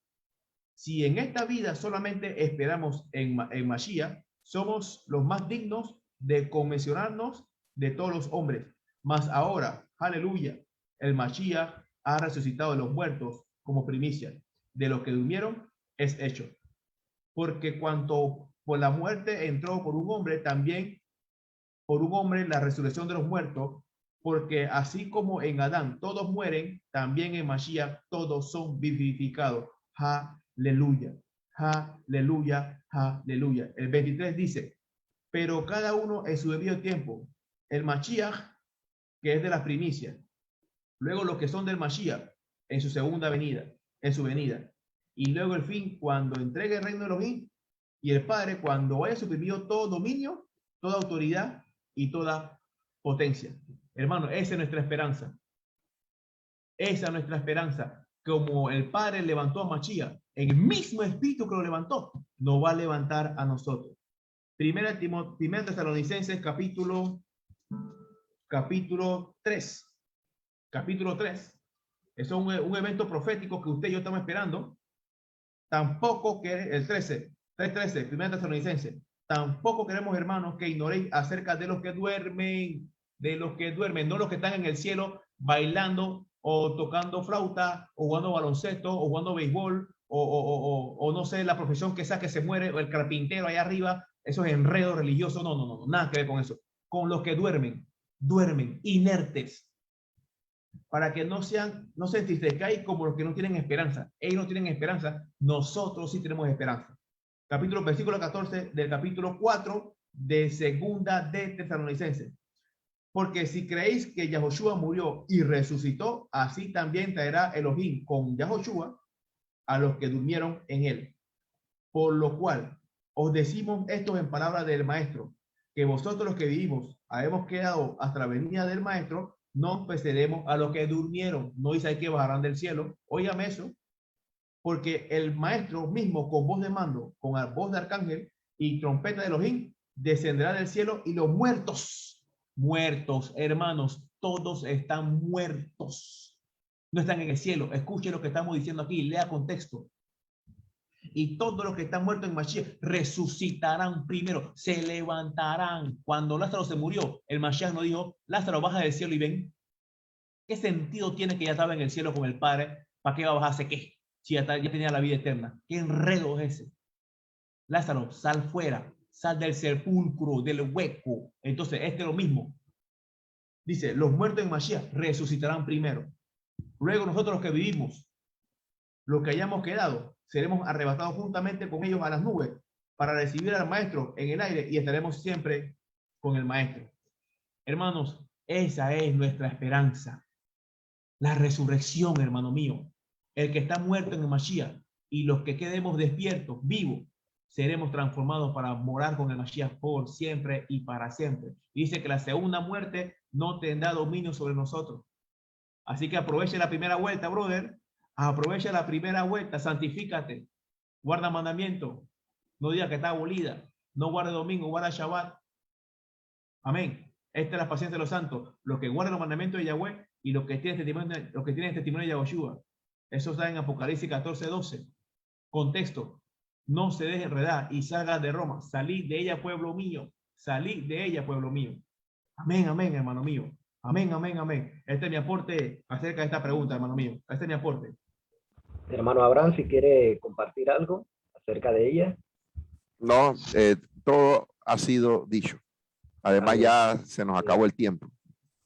Si en esta vida solamente esperamos en Mashiach, somos los más dignos de conmencionarnos de todos los hombres. Mas ahora, aleluya, el Mashiach ha resucitado de los muertos como primicia. De los que durmieron es hecho. Porque cuanto por la muerte entró por un hombre, también por un hombre la resurrección de los muertos, porque así como en Adán todos mueren, también en Mashiach todos son vivificados. Aleluya, aleluya, aleluya. El 23 dice, pero cada uno en su debido tiempo. El Mashiach, que es de las primicias. Luego los que son del Mashiach, en su segunda venida, en su venida. Y luego el fin, cuando entregue el reino de Elohim, y el Padre, cuando haya suprimido todo dominio, toda autoridad y toda potencia. Hermano, esa es nuestra esperanza. Esa es nuestra esperanza. Como el Padre levantó a Mashiach, el mismo Espíritu que lo levantó, nos va a levantar a nosotros. Primera Tesalonicenses capítulo 3. Capítulo 3. Eso es un evento profético que usted y yo estamos esperando. Tampoco que el 3:13, Primera Tesalonicenses. Tampoco queremos, hermanos, que ignoréis acerca de los que duermen, no los que están en el cielo bailando o tocando flauta o jugando baloncesto o jugando béisbol o no sé, la profesión que sea que se muere, o el carpintero allá arriba, esos enredos religiosos, no, nada que ver con eso. Con los que duermen, inertes, para que no se entristezcáis como los que no tienen esperanza. Ellos no tienen esperanza, nosotros sí tenemos esperanza. Versículo 14 del capítulo 4 de segunda de Tesalonicenses. Porque si creéis que Yahoshua murió y resucitó, así también traerá Elohim con Yahoshua a los que durmieron en él. Por lo cual os decimos esto en palabra del Maestro, que vosotros los que vivimos habemos quedado hasta la venida del Maestro, no pereceremos a los que durmieron. No dice que bajarán del cielo. Óigame eso. Porque el Maestro mismo, con voz de mando, con la voz de arcángel y trompeta de Elohim, descenderá del cielo, y los muertos, hermanos, todos están muertos. No están en el cielo. Escuche lo que estamos diciendo aquí, lea contexto. Y todos los que están muertos en Mashiach resucitarán primero, se levantarán. Cuando Lázaro se murió, el Mashiach no dijo, Lázaro, baja del cielo y ven. ¿Qué sentido tiene que ya estaba en el cielo con el Padre? ¿Para qué va a bajarse qué? Si ya tenía la vida eterna. ¿Qué enredo es ese? Lázaro, sal fuera, sal del sepulcro, del hueco. Entonces, este es lo mismo. Dice, los muertos en Mashiach resucitarán primero. Luego nosotros los que vivimos, los que hayamos quedado, seremos arrebatados juntamente con ellos a las nubes para recibir al Maestro en el aire, y estaremos siempre con el Maestro. Hermanos, esa es nuestra esperanza. La resurrección, hermano mío. El que está muerto en el Mashiach y los que quedemos despiertos, vivos, seremos transformados para morar con el Mashiach por siempre y para siempre. Dice que la segunda muerte no tendrá dominio sobre nosotros. Así que aproveche la primera vuelta, brother. Aprovecha la primera vuelta, santifícate, guarda mandamiento, no diga que está abolida, no guarde domingo, guarda Shabbat. Amén. Esta es la paciencia de los santos, los que guardan los mandamientos de Yahweh y los que tienen testimonio de Yahoshua. Eso está en Apocalipsis 14:12. Contexto: no se deje enredar y salga de Roma. Salid de ella, pueblo mío. Salid de ella, pueblo mío. Amén, amén, hermano mío. Amén, amén, amén. Este es mi aporte acerca de esta pregunta, hermano mío. Este es mi aporte. Hermano Abraham, si quiere compartir algo acerca de ella. No, todo ha sido dicho. Además, Amén. ya se nos acabó el tiempo.